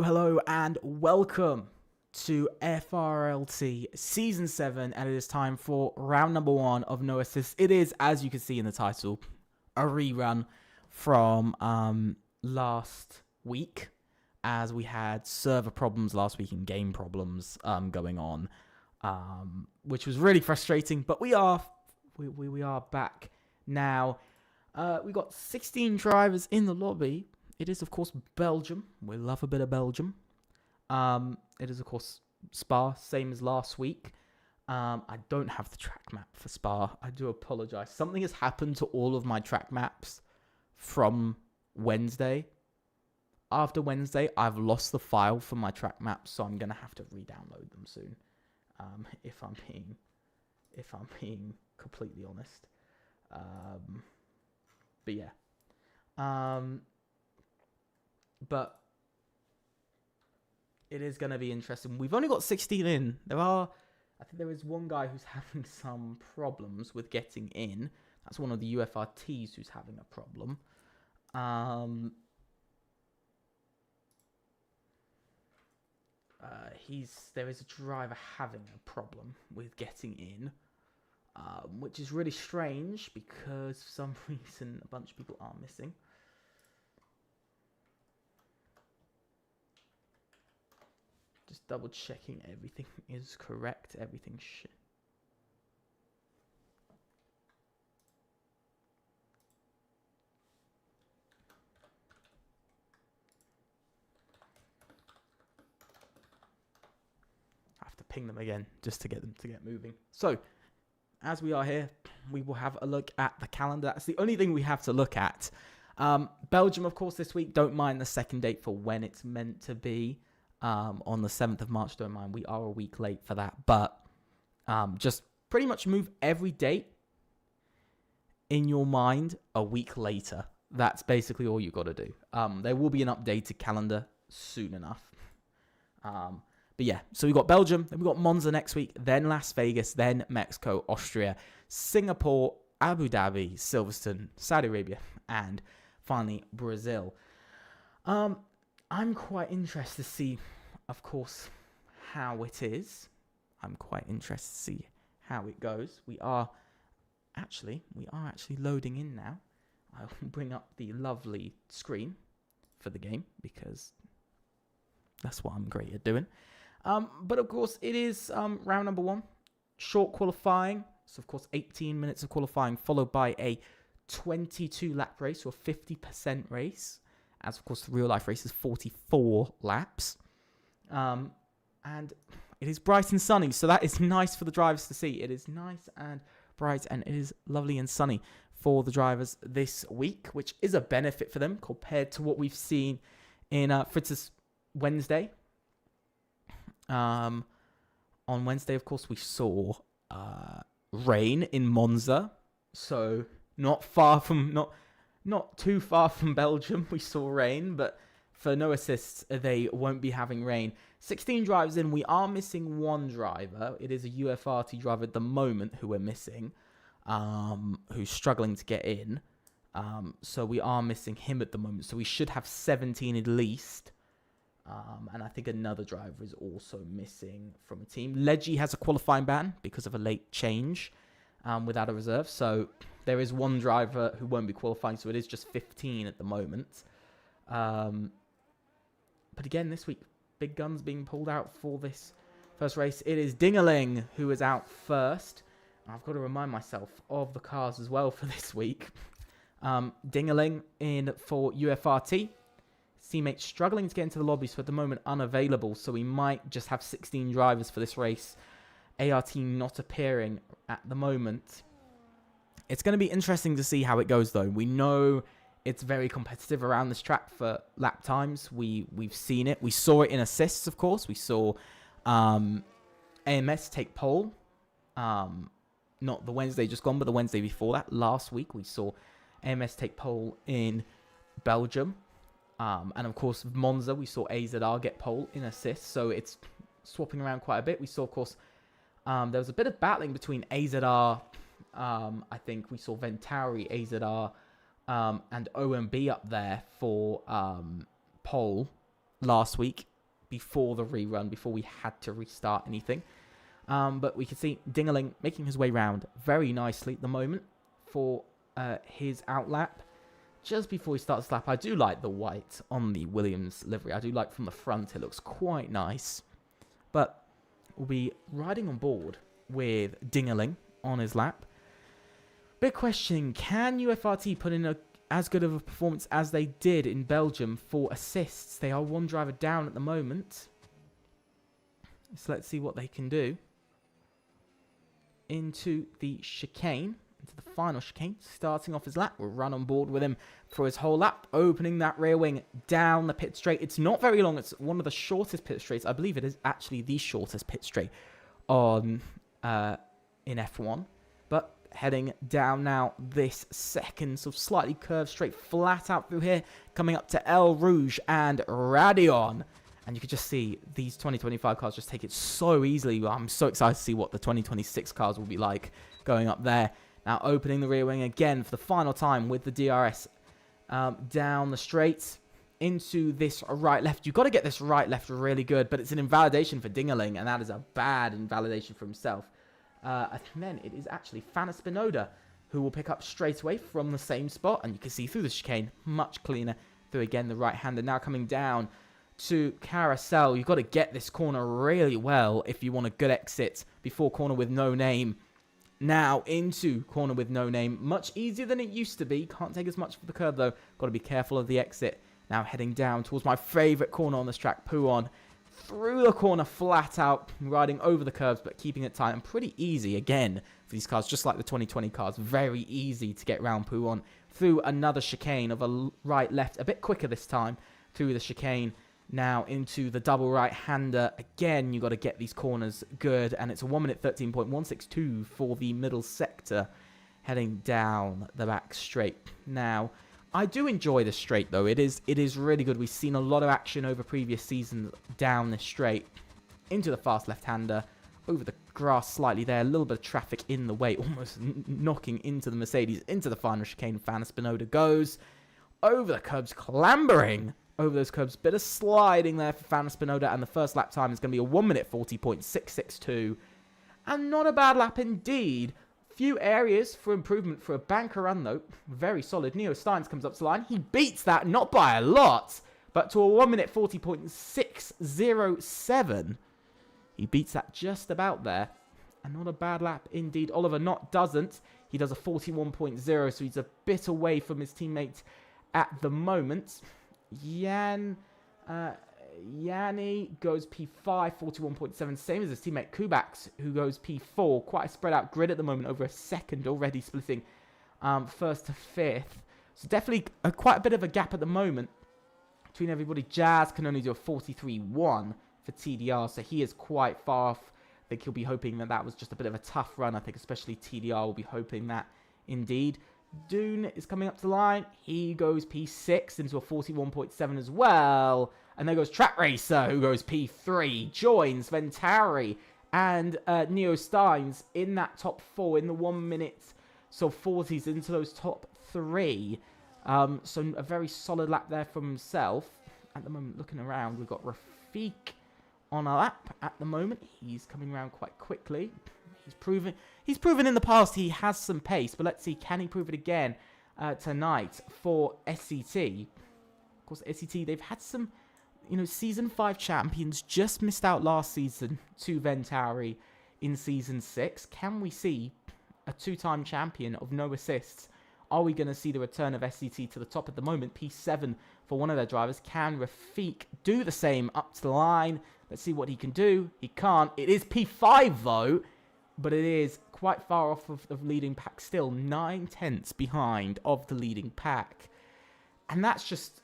Hello, and welcome to FRLT Season 7, and it is time for round number 1 of No Assists. It is, as you can see in the title, a rerun from last week, as we had server problems last week and game problems going on, which was really frustrating, but we are back now. We got 16 drivers in the lobby. It is, of course, Belgium. We love a bit of Belgium. It is, of course, Spa, same as last week. I don't have the track map for Spa. I do apologize. Something has happened to all of my track maps from Wednesday. After Wednesday, I've lost the file for my track maps, so I'm going to have to re-download them soon. If I'm being completely honest. But yeah. But it is going to be interesting. We've only got 16 in. I think there is one guy who's having some problems with getting in. That's one of the UFRTs who's having a problem. There is a driver having a problem with getting in, which is really strange because for some reason a bunch of people are missing. Just double checking everything is correct. Everything should. I have to ping them again just to get them to get moving. So, as we are here, we will have a look at the calendar. That's the only thing we have to look at. Belgium, of course, this week. Don't mind the second date for when it's meant to be. On the 7th of March, don't mind, we are a week late for that, but just pretty much move every date in your mind a week later. That's basically all you got to do. There will be an updated calendar soon enough. But yeah, so we got Belgium, then we got Monza next week, then Las Vegas, then Mexico, Austria, Singapore, Abu Dhabi, Silverstone, Saudi Arabia, and finally Brazil. I'm quite interested to see, of course, how it is. I'm quite interested to see how it goes. We are actually loading in now. I will bring up the lovely screen for the game because that's what I'm great at doing. But of course, it is round number 1, short qualifying. So of course, 18 minutes of qualifying followed by a 22 lap race or 50% race. As, of course, the real-life race is 44 laps. And It is bright and sunny, so that is nice for the drivers to see. It is nice and bright, and it is lovely and sunny for the drivers this week, which is a benefit for them compared to what we've seen in Fritz's Wednesday. On Wednesday, of course, we saw rain in Monza, so not too far from Belgium. We saw rain, but for no assists, they won't be having rain. 16 drivers in. We are missing one driver. It is a UFRT driver at the moment who we're missing, who's struggling to get in. So we are missing him at the moment. So we should have 17 at least. And I think another driver is also missing from a team. Leggy has a qualifying ban because of a late change without a reserve. So there is one driver who won't be qualifying. So it is just 15 at the moment. But again, this week, big guns being pulled out for this first race. It is Dingerling who is out first. I've got to remind myself of the cars as well for this week. Dingerling in for UFRT. Teammates struggling to get into the lobby, so at the moment unavailable. So we might just have 16 drivers for this race. ART not appearing at the moment. It's going to be interesting to see how it goes, though. We know it's very competitive around this track for lap times. We've seen it. We saw it in assists, of course. We saw AMS take pole. Not the Wednesday just gone, but the Wednesday before that. Last week, we saw AMS take pole in Belgium. And of course, Monza, we saw AZR get pole in assists. So it's swapping around quite a bit. We saw, of course, there was a bit of battling between AZR. I think we saw Ventauri, AZR, and OMB up there for pole last week before the rerun, before we had to restart anything. But we can see Dingerling making his way round very nicely at the moment for his outlap. Just before he starts the lap, I do like the white on the Williams livery. I do like from the front. It looks quite nice. But we'll be riding on board with Dingerling on his lap. Big question, can UFRT put in as good of a performance as they did in Belgium for assists? They are one driver down at the moment. So let's see what they can do. Into the chicane. Into the final chicane, starting off his lap. We'll run on board with him for his whole lap, opening that rear wing down the pit straight. It's not very long. It's one of the shortest pit straights. I believe it is actually the shortest pit straight on in F1. But heading down now this second sort of slightly curved straight flat out through here, coming up to El Rouge and Radion. And you can just see these 2025 cars just take it so easily. I'm so excited to see what the 2026 cars will be like going up there. Now opening the rear wing again for the final time with the DRS down the straight into this right-left. You've got to get this right-left really good, but it's an invalidation for Dingerling, and that is a bad invalidation for himself. And then it is actually Fana Spinoda who will pick up straight away from the same spot, and you can see through the chicane, much cleaner through again the right-hander. Now coming down to Carousel. You've got to get this corner really well if you want a good exit before corner with no name. Now into corner with no name. Much easier than it used to be. Can't take as much for the curb though. Got to be careful of the exit. Now heading down towards my favourite corner on this track, Pouon. Through the corner flat out, riding over the curbs but keeping it tight and pretty easy again for these cars, just like the 2020 cars. Very easy to get round Pouon through another chicane of a right-left, a bit quicker this time through the chicane. Now into the double right-hander. Again, you've got to get these corners good. And it's a 1 minute 13.162 for the middle sector. Heading down the back straight. Now, I do enjoy this straight, though. It is really good. We've seen a lot of action over previous seasons down this straight. Into the fast left-hander. Over the grass slightly there. A little bit of traffic in the way. Almost knocking into the Mercedes. Into the final chicane. Fana Spinoda goes. Over the curbs. Clambering over those curbs. Bit of sliding there for Fana Spinoda. And the first lap time is going to be a 1 minute 40.662. And not a bad lap indeed. Few areas for improvement for a banker run, though. Very solid. Neo Steins comes up to the line. He beats that, not by a lot, but to a 1 minute 40.607. He beats that just about there. And not a bad lap indeed. Oliver Knott doesn't. He does a 41.0, so he's a bit away from his teammate at the moment. Jan Yanni goes P5, 41.7, same as his teammate Kubax, who goes P4. Quite a spread out grid at the moment, over a second already, splitting first to fifth. So definitely quite a bit of a gap at the moment between everybody. Jazz can only do a 43.1 for TDR, so he is quite far off. I think he'll be hoping that that was just a bit of a tough run. I think especially TDR will be hoping that indeed. Dune is coming up to the line. He goes P6 into a 41.7 as well. And there goes Track Racer, who goes P3. Joins Ventari and Neo Steins in that top 4 in the 1 minute. So 40s into those top 3. So a very solid lap there from himself. At the moment, looking around, we've got Rafik on a lap at the moment. He's coming around quite quickly. He's proven in the past he has some pace, but let's see, can he prove it again tonight for SCT? Of course, SCT, they've had some, Season 5 champions, just missed out last season to Ventari in Season 6. Can we see a 2-time champion of no assists? Are we going to see the return of SCT to the top at the moment? P7 for one of their drivers. Can Rafik do the same up to the line? Let's see what he can do. He can't. It is P5, though. But it is quite far off of the leading pack still. 9/10 behind of the leading pack. And that's just,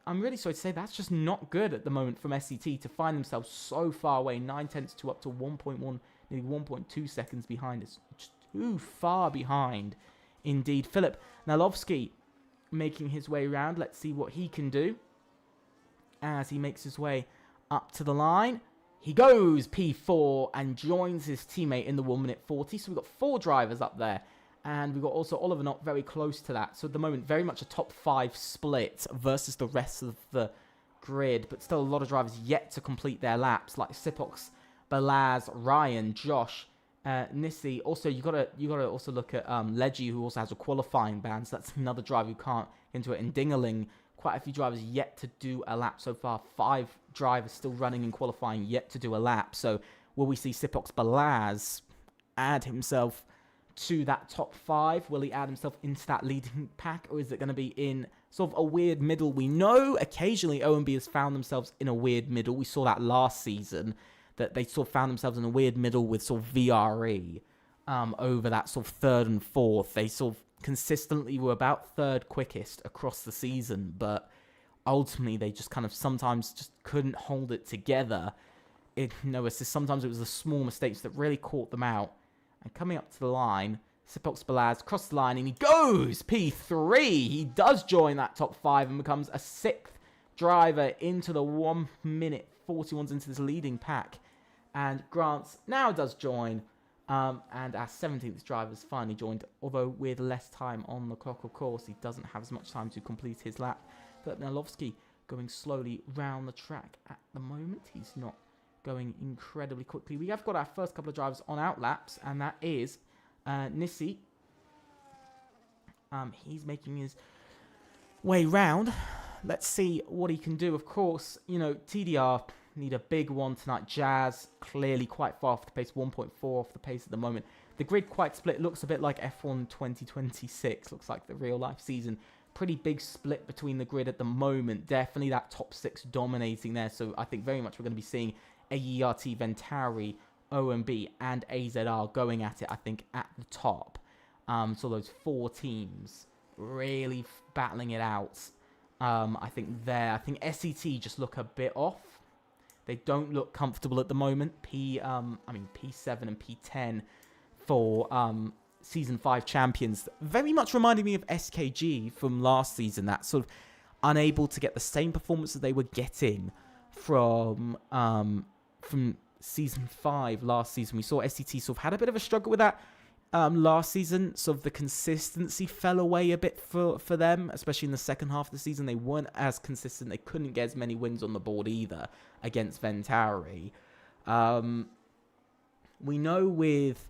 I'm really sorry to say, that's just not good at the moment from SCT to find themselves so far away. 9/10 to up to 1.1, nearly 1.2 seconds behind. It's just too far behind indeed. Philip Nalovsky making his way around. Let's see what he can do as he makes his way up to the line. He goes P4 and joins his teammate in the 1 minute 40. So we've got 4 drivers up there. And we've got also Oliver Knott very close to that. So at the moment, very much a top 5 split versus the rest of the grid. But still a lot of drivers yet to complete their laps. Like Sipox, Balaz, Ryan, Josh, Nissi. Also, you gotta also look at Leggy, who also has a qualifying ban. So that's another driver who can't get into it. And Dingaling, quite a few drivers yet to do a lap so far. 5 drivers still running in qualifying yet to do a lap. So will we see Sipox Balaz add himself to that top 5? Will he add himself into that leading pack? Or is it going to be in sort of a weird middle? We know occasionally OMB has found themselves in a weird middle. We saw that last season, that they sort of found themselves in a weird middle with sort of VRE over that sort of 3rd and 4th. They sort of consistently were about 3rd quickest across the season, but ultimately they just kind of sometimes just couldn't hold it together. Sometimes it was the small mistakes that really caught them out. And coming up to the line, Sipox Balaz crossed the line and he goes P3. He does join that top 5 and becomes a 6th driver into the 1 minute 41s into this leading pack. And Grants now does join. And our 17th driver's finally joined, although with less time on the clock, of course. He doesn't have as much time to complete his lap. But Nalovsky going slowly round the track at the moment. He's not going incredibly quickly. We have got our first couple of drivers on out laps, and that is Nissi. He's making his way round. Let's see what he can do. Of course, TDR need a big one tonight. Jazz clearly quite far off the pace, 1.4 off the pace at the moment. The grid quite split. Looks a bit like F1 2026. Looks like the real life season. Pretty big split between the grid at the moment. Definitely that top 6 dominating there. So I think very much we're going to be seeing AERT, Ventari, OMB, and AZR going at it, I think, at the top. So those 4 teams really battling it out. I think SCT just look a bit off. They don't look comfortable at the moment. P7 and P10 for Season 5 champions. Very much reminding me of SKG from last season. That sort of unable to get the same performance that they were getting from Season 5 last season. We saw SCT sort of had a bit of a struggle with that last season. Sort of the consistency fell away a bit for them, especially in the second half of the season. They weren't as consistent. They couldn't get as many wins on the board either against Ventari. We know with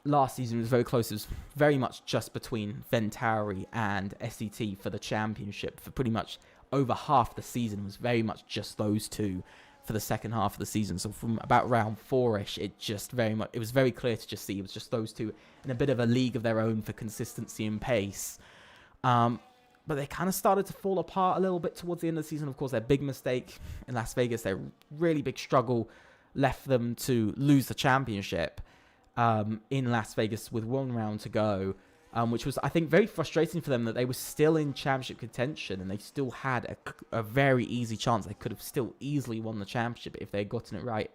last season it was very close. It was very much just between Ventari and SCT for the championship. For pretty much over half the season, it was very much just those two for the second half of the season. So from about round 4-ish, it was very clear to just see it was just those two in a bit of a league of their own for consistency and pace. But they kind of started to fall apart a little bit towards the end of the season. Of course, their big mistake in Las Vegas, their really big struggle left them to lose the championship in Las Vegas with 1 round to go, which was, I think, very frustrating for them that they were still in championship contention and they still had a very easy chance. They could have still easily won the championship if they had gotten it right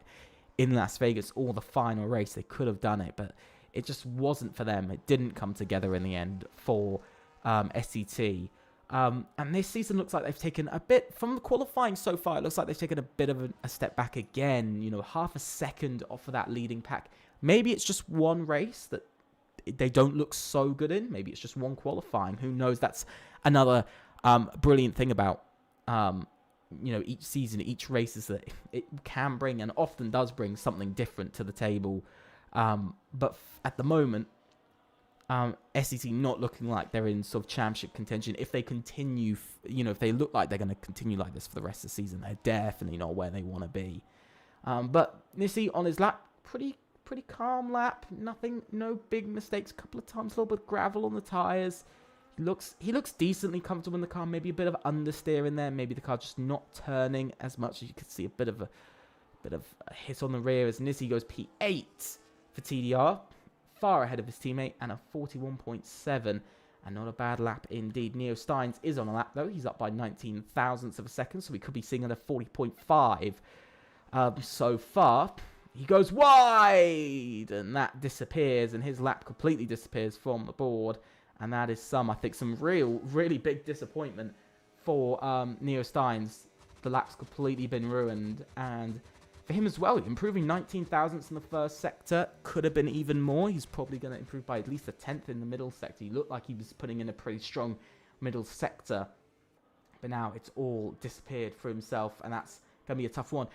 in Las Vegas or the final race. They could have done it, but it just wasn't for them. It didn't come together in the end for SCT. And this season looks like they've taken a bit from the qualifying so far. It looks like they've taken a bit of a step back again, you know, half a second off of that leading pack. Maybe it's just one race that they don't look so good in. Maybe it's just one qualifying. Who knows? That's another brilliant thing about, you know, each season, each race is that it can bring and often does bring something different to the table. But at the moment, SCT not looking like they're in sort of championship contention. If they continue, you know, if they look like they're going to continue like this for the rest of the season, they're definitely not where they want to be. But Nissi on his lap, pretty calm lap. Nothing, no big mistakes. A couple of times, a little bit of gravel on the tires. He looks decently comfortable in the car. Maybe a bit of understeer in there. Maybe the car just not turning as much. You could see a bit of a hit on the rear as Nissi goes P8 for TDR. Far ahead of his teammate and a 41.7, and not a bad lap indeed. Neo Steins is on a lap though. He's up by 19 thousandths of a second, so we could be seeing at a 40.5 so far. He goes wide, and that disappears, and his lap completely disappears from the board, and that is I think some really big disappointment for Neo Steins. The lap's completely been ruined, and for him as well, improving 19 thousandths in the first sector. Could have been even more. He's probably going to improve by at least a 10th in the middle sector. He looked like he was putting in a pretty strong middle sector. But now it's all disappeared for himself, and that's going to be a tough one.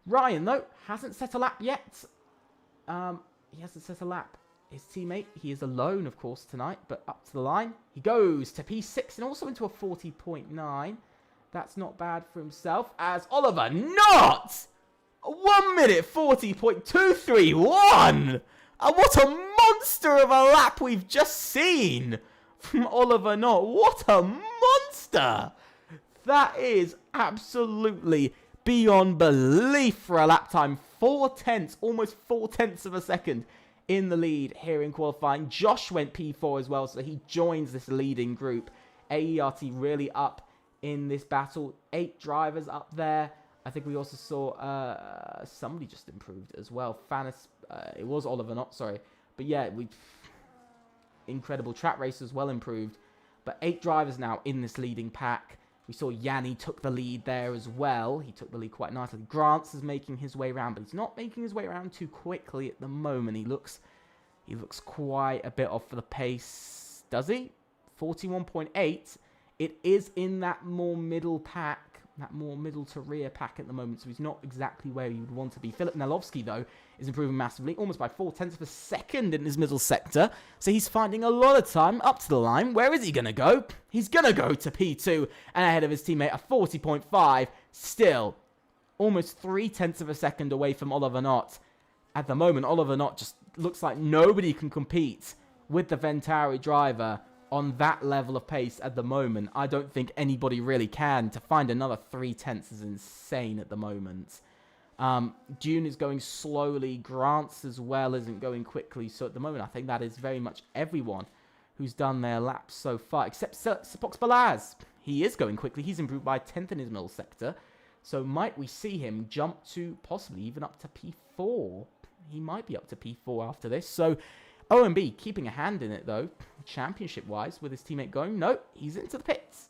Ryan, though, hasn't set a lap yet. He hasn't set a lap. His teammate, he is alone, of course, tonight, but up to the line. He goes to P6 and also into a 40.9. That's not bad for himself, as Oliver not! 1 minute 40.231. What a monster of a lap we've just seen from Oliver Knott. What a monster. That is absolutely beyond belief for a lap time. 4/10, almost 4/10 of a second in the lead here in qualifying. Josh went P4 as well, so he joins this leading group. AERT really up in this battle. 8 drivers up there. I think we also saw somebody just improved as well. Fanis, it was Oliver Knott, sorry. But yeah, incredible track race as well improved. But 8 drivers now in this leading pack. We saw Yanni took the lead there as well. He took the lead quite nicely. Grants is making his way around, but he's not making his way around too quickly at the moment. He looks quite a bit off for the pace. Does he? 41.8. It is in that more middle pack. That more middle to rear pack at the moment, so he's not exactly where you'd want to be. Philip Nalovsky, though, is improving massively, almost by 4/10 of a second in his middle sector, so he's finding a lot of time up to the line. Where is he going to go? He's going to go to P2, and ahead of his teammate, a 40.5, still almost 3/10 of a second away from Oliver Knott. At the moment, Oliver Knott just looks like nobody can compete with the Venturi driver on that level of pace at the moment. I don't think anybody really can. To find another 3/10 is insane at the moment. Dune is going slowly. Grants as well isn't going quickly. So at the moment, I think that is very much everyone who's done their laps so far, except Sepox Balaz. He is going quickly. He's improved by 10th in his middle sector. So might we see him jump to possibly even up to P4? He might be up to P4 after this. So OMB keeping a hand in it, though, championship-wise, with his teammate going. No, he's into the pits.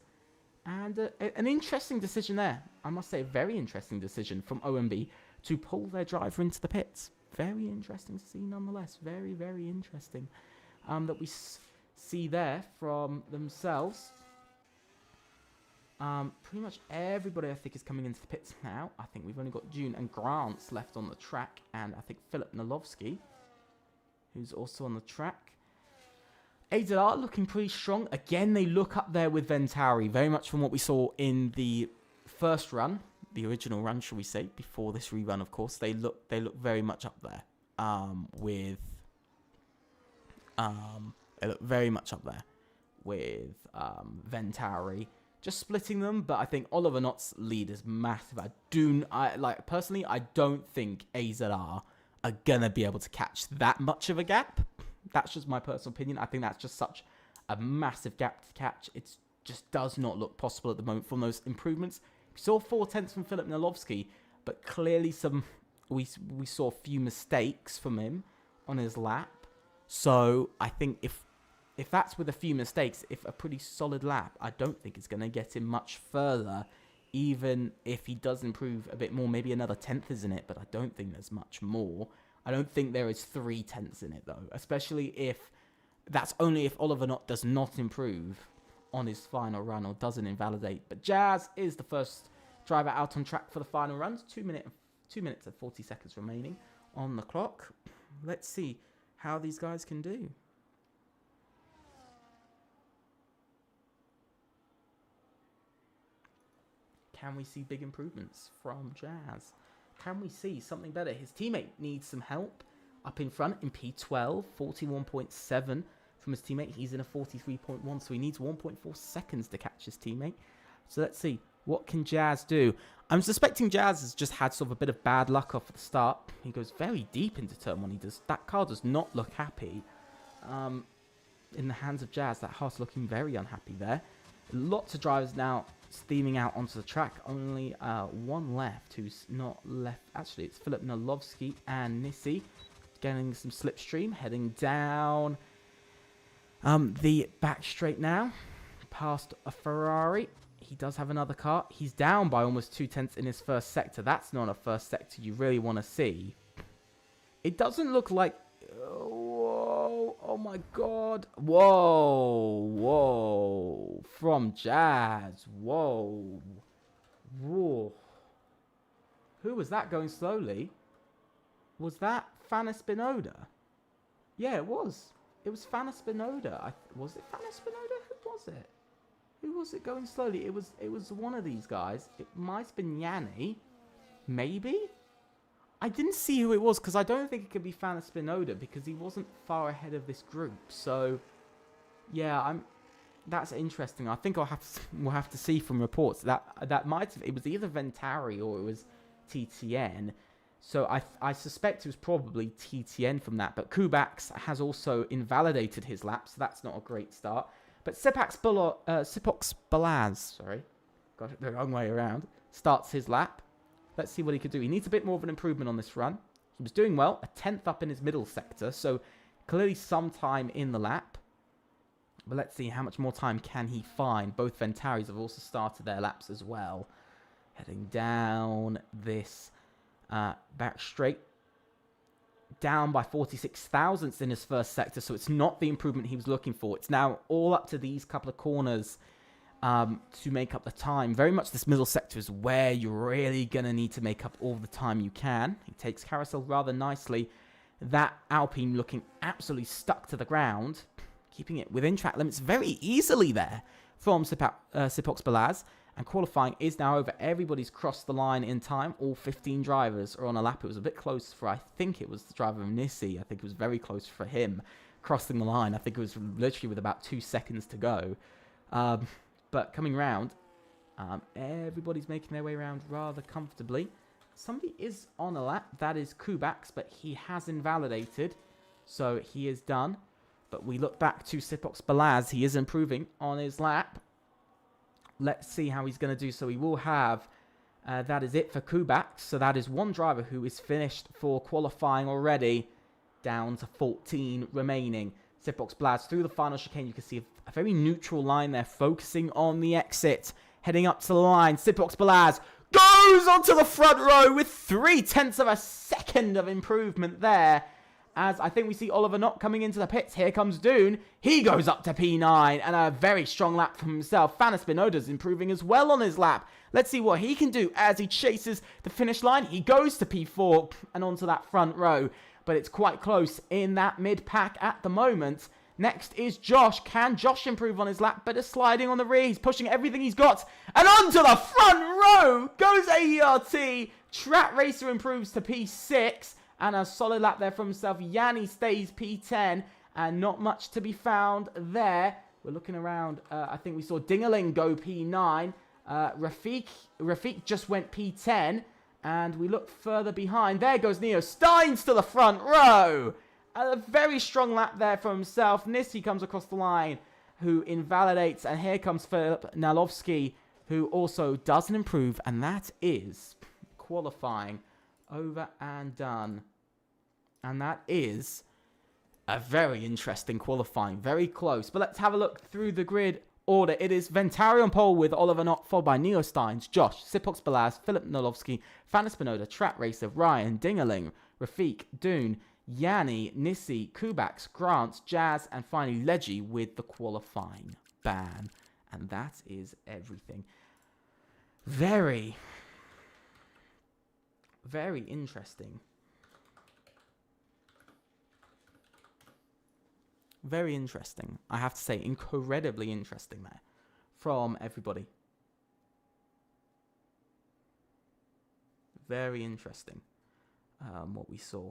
And an interesting decision there. I must say, a very interesting decision from OMB to pull their driver into the pits. Very interesting to see, nonetheless. Very, very interesting that we see there from themselves. Pretty much everybody, I think, is coming into the pits now. I think we've only got June and Grants left on the track, and I think Philip Nalovsky, who's also on the track. AZR looking pretty strong. Again, they look up there with Venturi, very much from what we saw in the first run, the original run, shall we say, before this rerun, of course. They look very much up there with Venturi, just splitting them. But I think Oliver Knott's lead is massive. Personally, I don't think AZR are gonna be able to catch that much of a gap. That's just my personal opinion. I think that's just such a massive gap to catch. It just does not look possible at the moment from those improvements. We saw 4/10 from Filip Nalovsky, but clearly we saw a few mistakes from him on his lap. So I think if that's with a few mistakes, if a pretty solid lap, I don't think it's going to get him much further, even if he does improve a bit more. Maybe another 10th is in it, but I don't think there's much more. I don't think there is 3/10 in it, though, especially if that's only if Oliver Knott does not improve on his final run or doesn't invalidate. But Jazz is the first driver out on track for the final runs. 2 minutes and 40 seconds remaining on the clock. Let's see how these guys can do. Can we see big improvements from Jazz? Can we see something better? His teammate needs some help up in front in P12, 41.7 from his teammate. He's in a 43.1, so he needs 1.4 seconds to catch his teammate. So let's see, what can Jazz do? I'm suspecting Jazz has just had sort of a bit of bad luck off at the start. He goes very deep into turn one. That car does not look happy. In the hands of Jazz, that heart's looking very unhappy there. Lots of drivers now steaming out onto the track. Only one left who's not left. Actually, it's Filip Nalovsky and Nissi getting some slipstream, heading down the back straight now, past a Ferrari. He does have another car. He's down by almost 2/10 in his first sector. That's not a first sector you really want to see. It doesn't look like... Whoa, oh my god. Whoa. From Jazz. Whoa. Who was that going slowly? Was that Fana Spinoda? Yeah, it was. It was Fana Spinoda. Was it Fana Spinoda? Who was it? Who was it going slowly? It was one of these guys. It might have been Yanni. Maybe? I didn't see who it was because I don't think it could be Fana Spinoda because he wasn't far ahead of this group. So, yeah, that's interesting. I think we'll have to see from reports that might have, it was either Venturi or it was TTN. So I suspect it was probably TTN from that. But Kubax has also invalidated his lap, so that's not a great start. But Sipox Balaz, sorry, got it the wrong way around, starts his lap. Let's see what he could do. He needs a bit more of an improvement on this run. He was doing well, a 10th up in his middle sector, so clearly some time in the lap. But let's see how much more time can he find. Both Venturis have also started their laps as well. Heading down this back straight. Down by 46 thousandths in his first sector, so it's not the improvement he was looking for. It's now all up to these couple of corners to make up the time. Very much this middle sector is where you're really going to need to make up all the time you can. He takes carousel rather nicely. That Alpine looking absolutely stuck to the ground, keeping it within track limits very easily there from Sipox Balaz. And qualifying is now over. Everybody's crossed the line in time. All 15 drivers are on a lap. It was a bit close for, I think it was the driver of Nissi. I think it was very close for him crossing the line. I think it was literally with about 2 seconds to go. But coming round, everybody's making their way around rather comfortably. Somebody is on a lap. That is Kubax, but he has invalidated. So he is done. But we look back to Sipox Balaz. He is improving on his lap. Let's see how he's going to do. So we will have, that is it for Kubax. So that is one driver who is finished for qualifying already. Down to 14 remaining. Sipox Balaz through the final chicane. You can see a very neutral line there, focusing on the exit. Heading up to the line. Sipox Balaz goes onto the front row with 0.3 of a second of improvement there. As I think we see Oliver Knott coming into the pits. Here comes Dune. He goes up to P9 and a very strong lap from himself. Fana Spinoda's improving as well on his lap. Let's see what he can do as he chases the finish line. He goes to P4 and onto that front row. But it's quite close in that mid-pack at the moment. Next is Josh. Can Josh improve on his lap? But is sliding on the rear. He's pushing everything he's got. And onto the front row goes AERT. Track Racer improves to P6. And a solid lap there from himself. Yanni stays P10. And not much to be found there. We're looking around. I think we saw Dingerling go P9. Rafik just went P10. And we look further behind. There goes Neo Steins to the front row. A very strong lap there for himself. Nissi comes across the line, who invalidates. And here comes Filip Nalovsky, who also doesn't improve. And that is qualifying over and done. And that is a very interesting qualifying. Very close. But let's have a look through the grid order. It is Ventari on pole with Oliver Knott, followed by Neo Steins, Josh, Sipox Balaz, Filip Nalovsky, Fanny Spinoda, Track Racer, Ryan, Dingerling, Rafik, Doon, Yanni, Nissi, Kubaks, Grants, Jazz, and finally Leggy with the qualifying ban. And that is everything. Very, very interesting. Very interesting. I have to say, incredibly interesting there from everybody. Very interesting what we saw.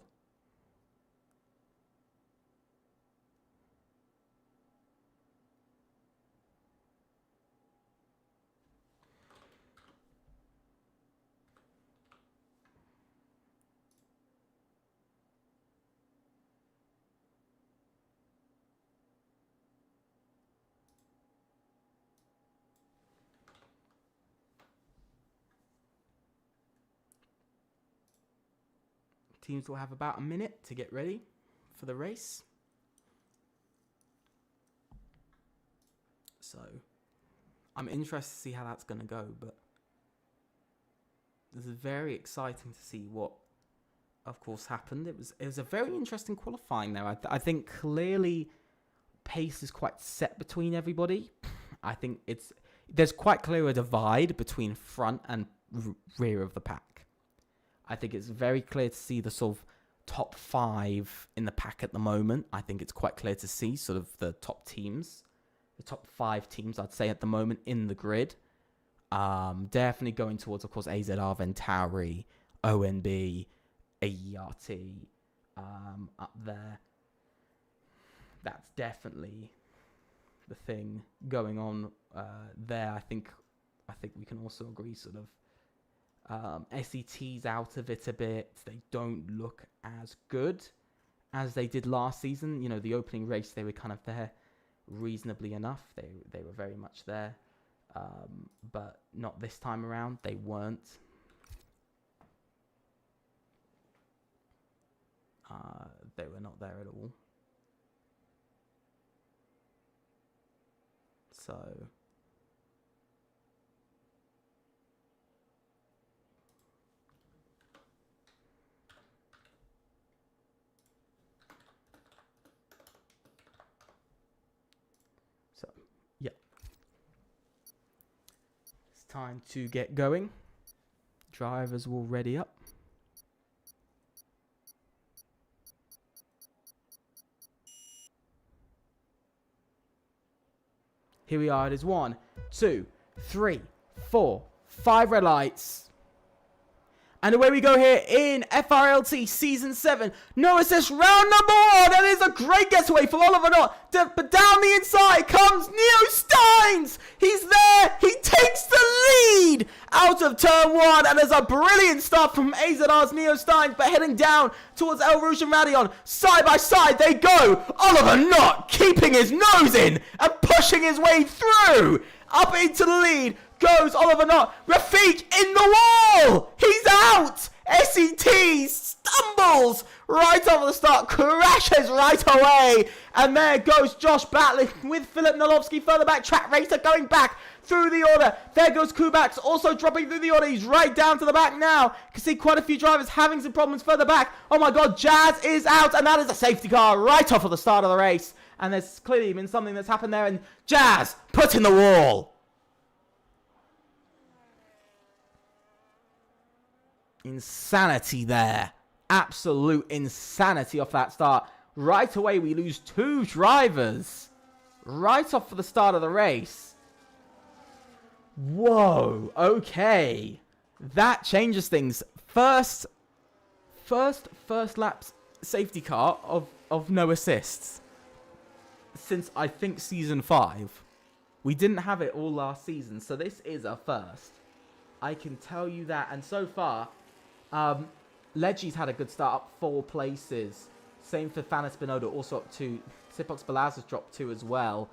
Teams will have about a minute to get ready for the race. So, I'm interested to see how that's going to go, but this is very exciting to see what, of course, happened. It was a very interesting qualifying there. I think clearly pace is quite set between everybody. I think there's quite clear a divide between front and rear of the pack. I think it's very clear to see the sort of top 5 in the pack at the moment. I think it's quite clear to see sort of the top teams, the top 5 teams, I'd say, at the moment in the grid. Definitely going towards, of course, AZR, Ventari, ONB, AERT up there. That's definitely the thing going on there. I think we can also agree sort of SET's out of it a bit. They don't look as good as they did last season. You know, the opening race, they were kind of there reasonably enough. They were very much there. But not this time around. They weren't. They were not there at all. So yeah, it's time to get going. Drivers will ready up. Here we are. It is 1, 2, 3, 4, 5 red lights. And away we go here in FRLT Season 7. No assist, round number 1. And it's a great getaway for Oliver Knott. But down the inside comes Neo Steins. He's there. He takes the lead out of turn 1. And there's a brilliant start from AZR's Neo Steins. But heading down towards El Rouge and Radion. Side by side they go. Oliver Knott keeping his nose in and pushing his way through. Up into the lead goes Oliver Knott. Rafik in the wall. He's out. SET stumbles right off the start. Crashes right away. And there goes Josh battling with Filip Nalovsky further back. Track Racer going back through the order. There goes Kubaks also dropping through the order. He's right down to the back now. You can see quite a few drivers having some problems further back. Oh my God, Jazz is out. And that is a safety car right off of the start of the race. And there's clearly been something that's happened there. And Jazz put in the wall. Insanity there. Absolute insanity off that start. Right away, we lose 2 drivers. Right off for the start of the race. Whoa. Okay. That changes things. First lap safety car of no assists. since I think season 5. We didn't have it all last season, so this is a first. I can tell you that. And so far, Leggie's had a good start, up 4 places. Same for Fanis Binoda, also up 2. Sipox Balaz has dropped 2 as well.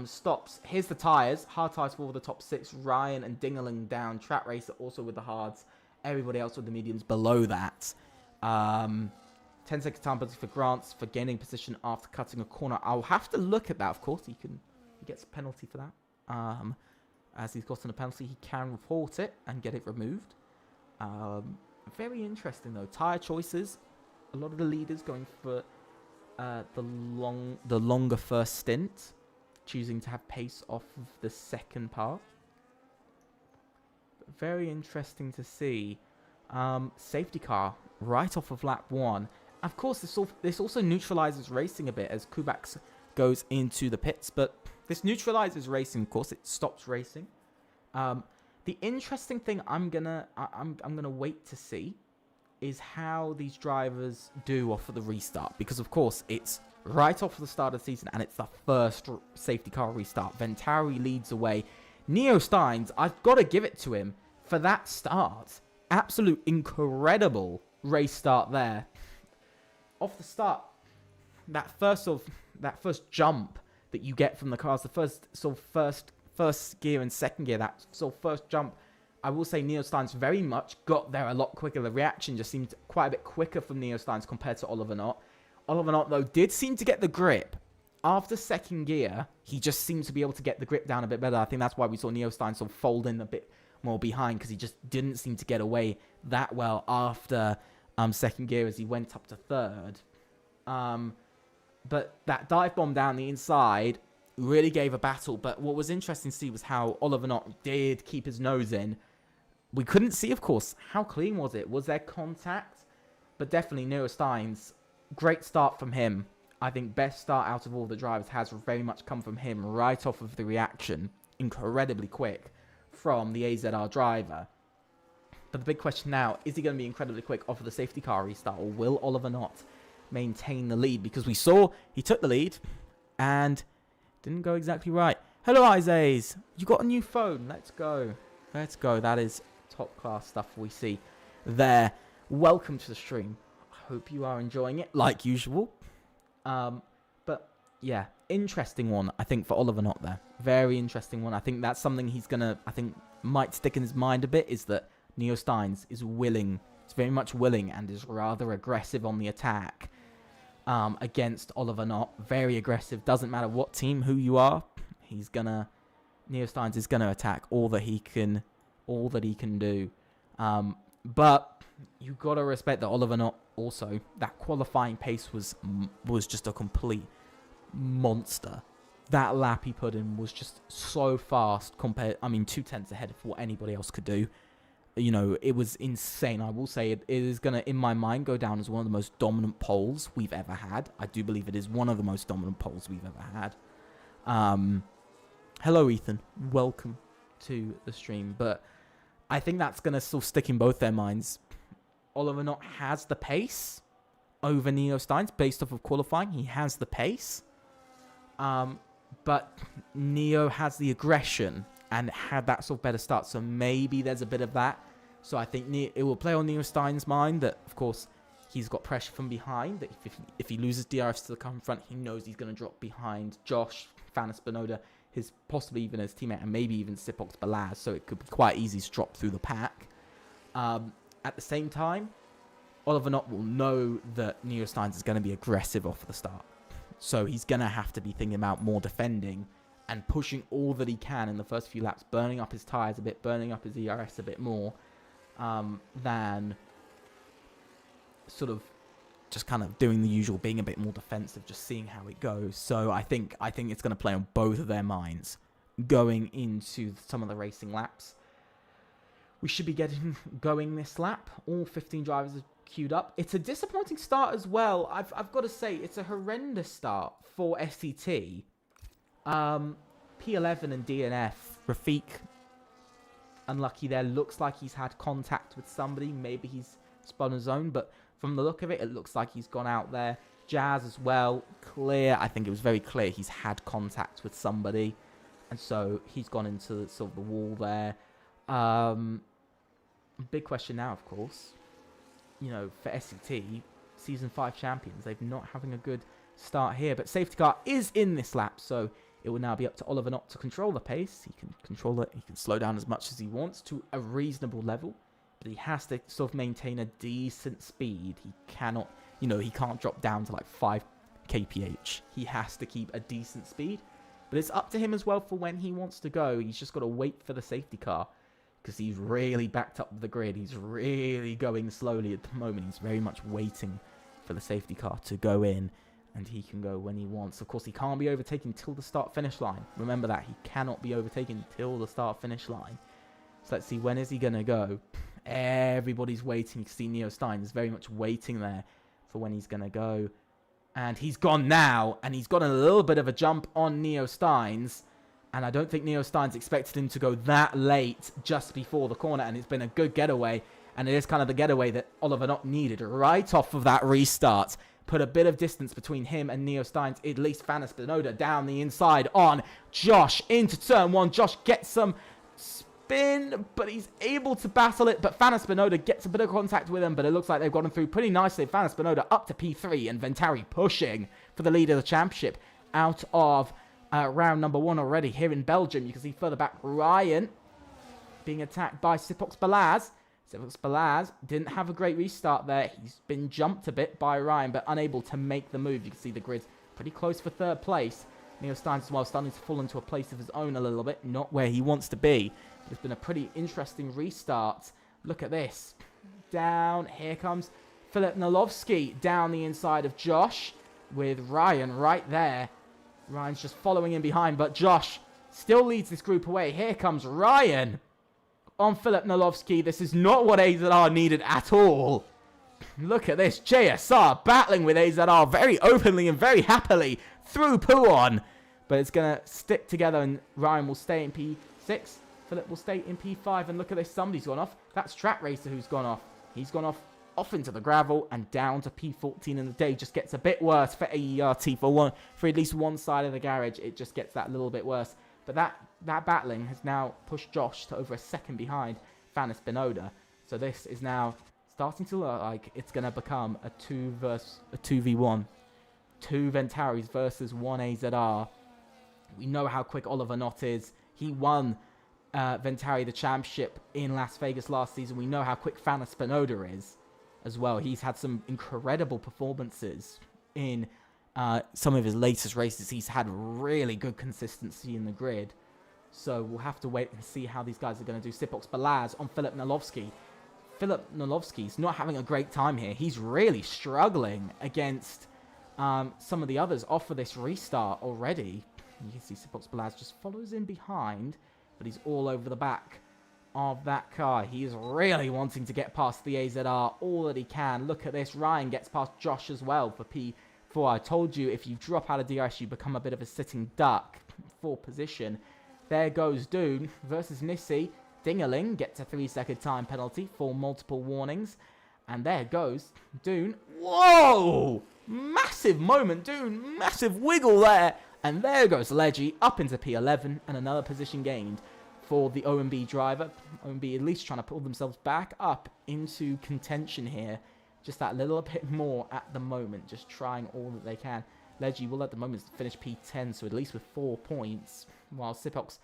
Stops. Here's the tyres. Hard tyres for the top 6. Ryan and Dingaling down. Trap Racer also with the hards. Everybody else with the mediums below that. 10-second time penalty for Grants for gaining position after cutting a corner. I'll have to look at that, of course. He gets a penalty for that. As he's gotten a penalty, he can report it and get it removed. Very interesting, though. Tyre choices. A lot of the leaders going for the longer first stint, choosing to have pace off of the second part. Very interesting to see. Safety car right off of lap 1. Of course, this also neutralizes racing a bit as Kubax goes into the pits, but this neutralizes racing. Of course, it stops racing. The interesting thing I'm gonna wait to see is how these drivers do off of the restart, because of course it's right off the start of the season and it's the first safety car restart. Venturi leads away. Neo Steins, I've got to give it to him for that start. Absolute incredible race start there. Off the start, that first jump that you get from the cars, the first gear and second gear, that first jump, I will say Neo Steins very much got there a lot quicker. The reaction just seemed quite a bit quicker from Neo Steins compared to Oliver Knott. Oliver Knott, though, did seem to get the grip. After second gear, he just seemed to be able to get the grip down a bit better. I think that's why we saw Neo Steins sort of fold in a bit more behind, because he just didn't seem to get away that well after second gear as he went up to third. But that dive bomb down the inside really gave a battle. But what was interesting to see was how Oliver Knott did keep his nose in. We couldn't see, of course, how clean was it? Was there contact? But definitely Neo Steins, great start from him. I think best start out of all the drivers has very much come from him right off of the reaction. Incredibly quick from the AZR driver. But the big question now, is he going to be incredibly quick off of the safety car restart, or will Oliver Knott maintain the lead? Because we saw he took the lead and didn't go exactly right. Hello, Isays. You got a new phone. Let's go. Let's go. That is top class stuff we see there. Welcome to the stream. I hope you are enjoying it like usual. But yeah, interesting one, I think, for Oliver Knott there. Very interesting one. I think that's something he's gonna, might stick in his mind a bit, is that Neo Steins is willing, it's very much willing, and is rather aggressive on the attack against Oliver Knott. Very aggressive. Doesn't matter what team, who you are, Neo Steins is gonna attack all that he can do. But you gotta respect that Oliver Knott also, that qualifying pace was just a complete monster. That lap he put in was just so fast compared, 2/10 ahead of what anybody else could do. You know, it was insane. I will say it is going to, in my mind, go down as one of the most dominant polls we've ever had. I do believe it is one of the most dominant polls we've ever had. Hello, Ethan. Welcome to the stream. But I think that's going to still stick in both their minds. Oliver Knott has the pace over Neo Steins based off of qualifying. He has the pace. But Neo has the aggression and had that sort of better start. So maybe there's a bit of that. So I think it will play on Neo Stein's mind that, of course, he's got pressure from behind. That if he loses DRS to the car in front, he knows he's going to drop behind Josh, Fanis Binoda, possibly even his teammate, and maybe even Sipox Balaz. So it could be quite easy to drop through the pack. At the same time, Oliver Knott will know that Neo Steins is going to be aggressive off the start. So he's going to have to be thinking about more defending and pushing all that he can in the first few laps, burning up his tyres a bit, burning up his ERS a bit more, than sort of just kind of doing the usual, being a bit more defensive, just seeing how it goes. So I think it's going to play on both of their minds going into some of the racing laps. We should be getting going this lap. All 15 drivers are queued up. It's a disappointing start as well. I've got to say, it's a horrendous start for SCT. P11 and DNF. Rafiq, unlucky there. Looks like he's had contact with somebody. Maybe he's spun his own, but from the look of it, it looks like he's gone out there. Jazz as well, clear. I think it was very clear he's had contact with somebody. And so he's gone into sort of the wall there. Big question now, of course. You know, for SCT, Season 5 champions, they're not having a good start here. But safety car is in this lap, so it will now be up to Oliver Knott to control the pace. He can control it. He can slow down as much as he wants to a reasonable level. But he has to sort of maintain a decent speed. He cannot, you know, he can't drop down to like 5 kph. He has to keep a decent speed. But it's up to him as well for when he wants to go. He's just got to wait for the safety car because he's really backed up the grid. He's really going slowly at the moment. He's very much waiting for the safety car to go in, and he can go when he wants. Of course, he can't be overtaken till the start-finish line. Remember that. He cannot be overtaken till the start-finish line. So let's see, when is he going to go? Everybody's waiting. You can see Neo Stein is very much waiting there for when he's going to go. And he's gone now, and he's got a little bit of a jump on Neo Steins. And I don't think Neo Steins expected him to go that late just before the corner, and it's been a good getaway. And it is kind of the getaway that Oliver Knott needed right off of that restart. Put a bit of distance between him and Neo Steins. At least Fanna Spinoda down the inside on Josh into turn 1. Josh gets some spin, but he's able to battle it. But Fanna Spinoda gets a bit of contact with him, but it looks like they've gotten through pretty nicely. Fanna Spinoda up to P3, and Ventari pushing for the lead of the championship out of round number 1 already here in Belgium. You can see further back Ryan being attacked by Sipox Balaz. Sipox Balaz didn't have a great restart there. He's been jumped a bit by Ryan, but unable to make the move. You can see the grid's pretty close for 3rd place. Neo Steins as well starting to fall into a place of his own a little bit, not where he wants to be. It's been a pretty interesting restart. Look at this. Down, here comes Filip Nolowski down the inside of Josh with Ryan right there. Ryan's just following in behind, but Josh still leads this group away. Here comes Ryan on Filip Nolowski. This is not what AZR needed at all. Look at this. JSR battling with AZR very openly and very happily through Puon. But it's going to stick together, and Ryan will stay in P6. Philip will stay in P5, and look at this. Somebody's gone off. That's Track Racer who's gone off. He's gone off into the gravel and down to P14, and the day just gets a bit worse for AERT for at least one side of the garage. It just gets that little bit worse. But that battling has now pushed Josh to over a second behind Fanna Spinoda. So this is now starting to look like it's going to become a 2v1. 2 Ventaris versus 1 AZR. We know how quick Oliver Knott is. He won Ventari the championship in Las Vegas last season. We know how quick Fanna Spinoda is as well. He's had some incredible performances in some of his latest races. He's had really good consistency in the grid. So we'll have to wait and see how these guys are going to do. Sipox Balaz on Filip Nolowski. Filip Nolowski's not having a great time here. He's really struggling against some of the others off of this restart already. You can see Sipox Balaz just follows in behind, but he's all over the back of that car. He is really wanting to get past the AZR all that he can. Look at this. Ryan gets past Josh as well for P4. I told you, if you drop out of DRS, you become a bit of a sitting duck for position. There goes Dune versus Nissi. Dingerling gets a 3-second time penalty for multiple warnings. And there goes Dune. Whoa! Massive moment, Dune. Massive wiggle there. And there goes Leggy up into P11, and another position gained for the OMB driver. OMB at least trying to pull themselves back up into contention here. Just that little bit more at the moment, just trying all that they can. Leggy will at the moment finish P10, so at least with 4 points, while Sipox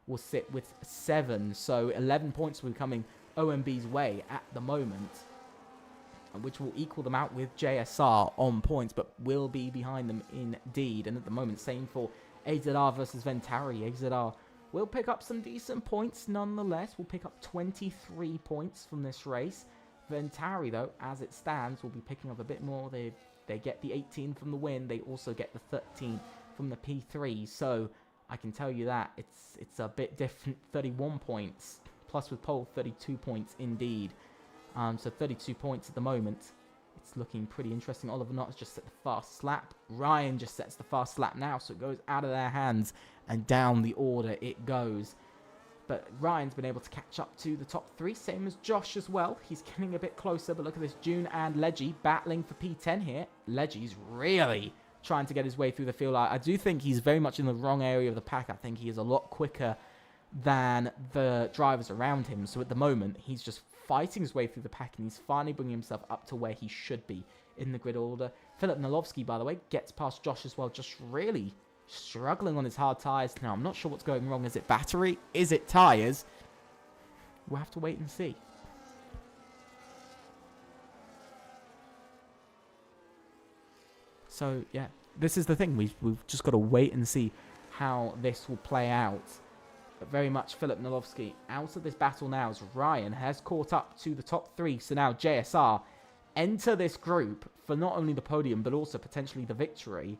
will sit with 7. So 11 points will be coming OMB's way at the moment, which will equal them out with JSR on points, but will be behind them indeed. And at the moment, same for AZR versus Ventari. AZR will pick up some decent points nonetheless. We'll pick up 23 points from this race. Ventari, though, as it stands, will be picking up a bit more. They get the 18 from the win. They also get the 13 from the P3. So I can tell you that it's a bit different. 31 points, plus with pole 32 points indeed. So 32 points at the moment. It's looking pretty interesting. Oliver Knott has just set the fast slap. Ryan just sets the fast slap now, so it goes out of their hands and down the order it goes. But Ryan's been able to catch up to the top 3, same as Josh as well. He's getting a bit closer, but look at this. June and Leggy battling for P10 here. Leggy's really trying to get his way through the field. I do think he's very much in the wrong area of the pack. I think he is a lot quicker than the drivers around him. So at the moment, he's just fighting his way through the pack, and he's finally bringing himself up to where he should be in the grid order. Philip Nalovsky, by the way, gets past Josh as well, just really struggling on his hard tyres. Now, I'm not sure what's going wrong. Is it battery? Is it tyres? We'll have to wait and see. So, yeah, this is the thing. We've just got to wait and see how this will play out. But very much Philip Nalovsky out of this battle now as Ryan has caught up to the top 3. So now JSR enter this group for not only the podium, but also potentially the victory.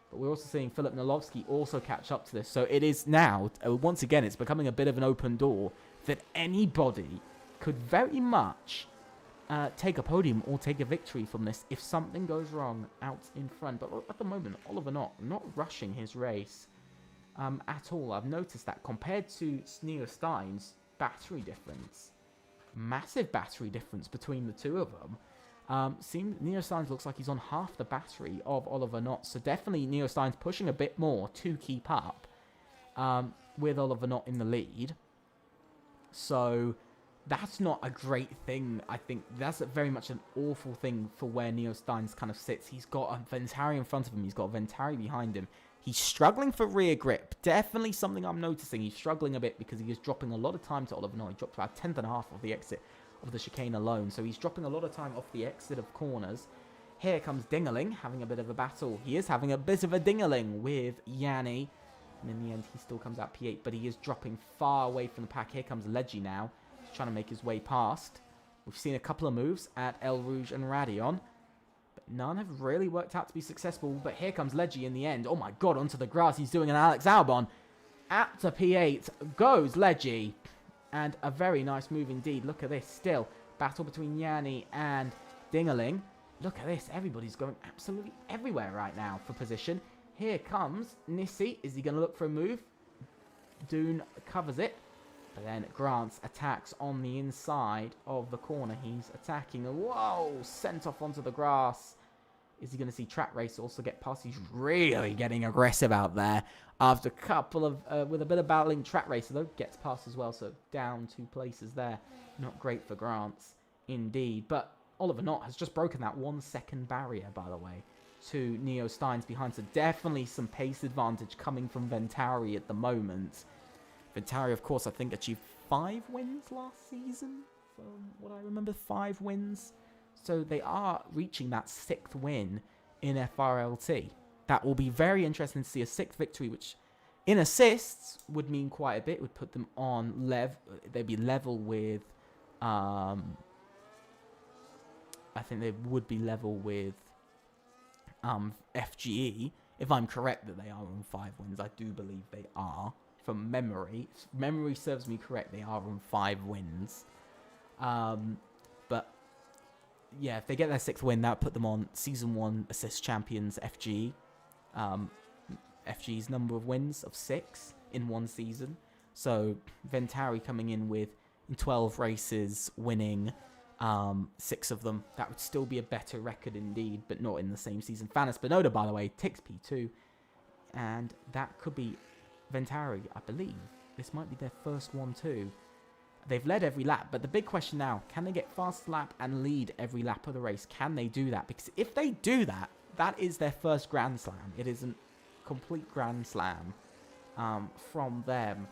But we're also seeing Philip Nalovsky also catch up to this. So it is now, once again, it's becoming a bit of an open door that anybody could very much take a podium or take a victory from this if something goes wrong out in front. But at the moment, Oliver not rushing his race at all. I've noticed that compared to Neo Stein's battery difference, massive battery difference between the two of them. Neo Steins looks like he's on half the battery of Oliver Knott. So definitely Neo Steins pushing a bit more to keep up with Oliver Knott in the lead. So that's not a great thing. I think that's very much an awful thing for where Neo Steins kind of sits. He's got a Ventari in front of him. He's got a Ventari behind him. He's struggling for rear grip. Definitely something I'm noticing. He's struggling a bit because he is dropping a lot of time to Oliver Knott. He dropped about 1/10 of the exit of the chicane alone. So he's dropping a lot of time off the exit of corners. Here comes Dingerling having a bit of a battle. He is having a bit of a dingerling with Yanni. And in the end, he still comes out P8, but he is dropping far away from the pack. Here comes Leggy now. He's trying to make his way past. We've seen a couple of moves at El Rouge and Radion, but none have really worked out to be successful. But here comes Leggy in the end. Oh my god, onto the grass. He's doing an Alex Albon. At to P8 goes Leggy. And a very nice move indeed. Look at this. Still, battle between Yanni and Dingerling. Look at this. Everybody's going absolutely everywhere right now for position. Here comes Nissi. Is he going to look for a move? Dune covers it. But then Grants attacks on the inside of the corner. He's attacking. Whoa! Sent off onto the grass. Is he going to see Track Race also get past? He's really getting aggressive out there. After a couple of, with a bit of battling, Track Racer, though, gets past as well. So down 2 places there. Not great for Grants, indeed. But Oliver Knott has just broken that 1 second barrier, by the way, to Neo Steins behind. So definitely some pace advantage coming from Ventari at the moment. Ventari, of course, I think achieved 5 wins last season. From what I remember, 5 wins. So they are reaching that 6th win in FRLT. That will be very interesting to see a 6th victory, which in assists would mean quite a bit. Would put them on they'd be level with, I think they would be level with FGE. If I'm correct that they are on 5 wins, I do believe they are. From memory, if memory serves me correct, they are on 5 wins. But yeah, if they get their 6th win, that would put them on Season 1 Assist Champions FG. FG's number of wins of 6 in 1 season. So Ventari coming in with 12 races, winning 6 of them. That would still be a better record indeed, but not in the same season. Fanis Benoda, by the way, ticks P2. And that could be Ventari, I believe. This might be their first one too. They've led every lap, but the big question now, can they get fast lap and lead every lap of the race? Can they do that? Because if they do that, that is their first Grand Slam. It is a complete Grand Slam from them,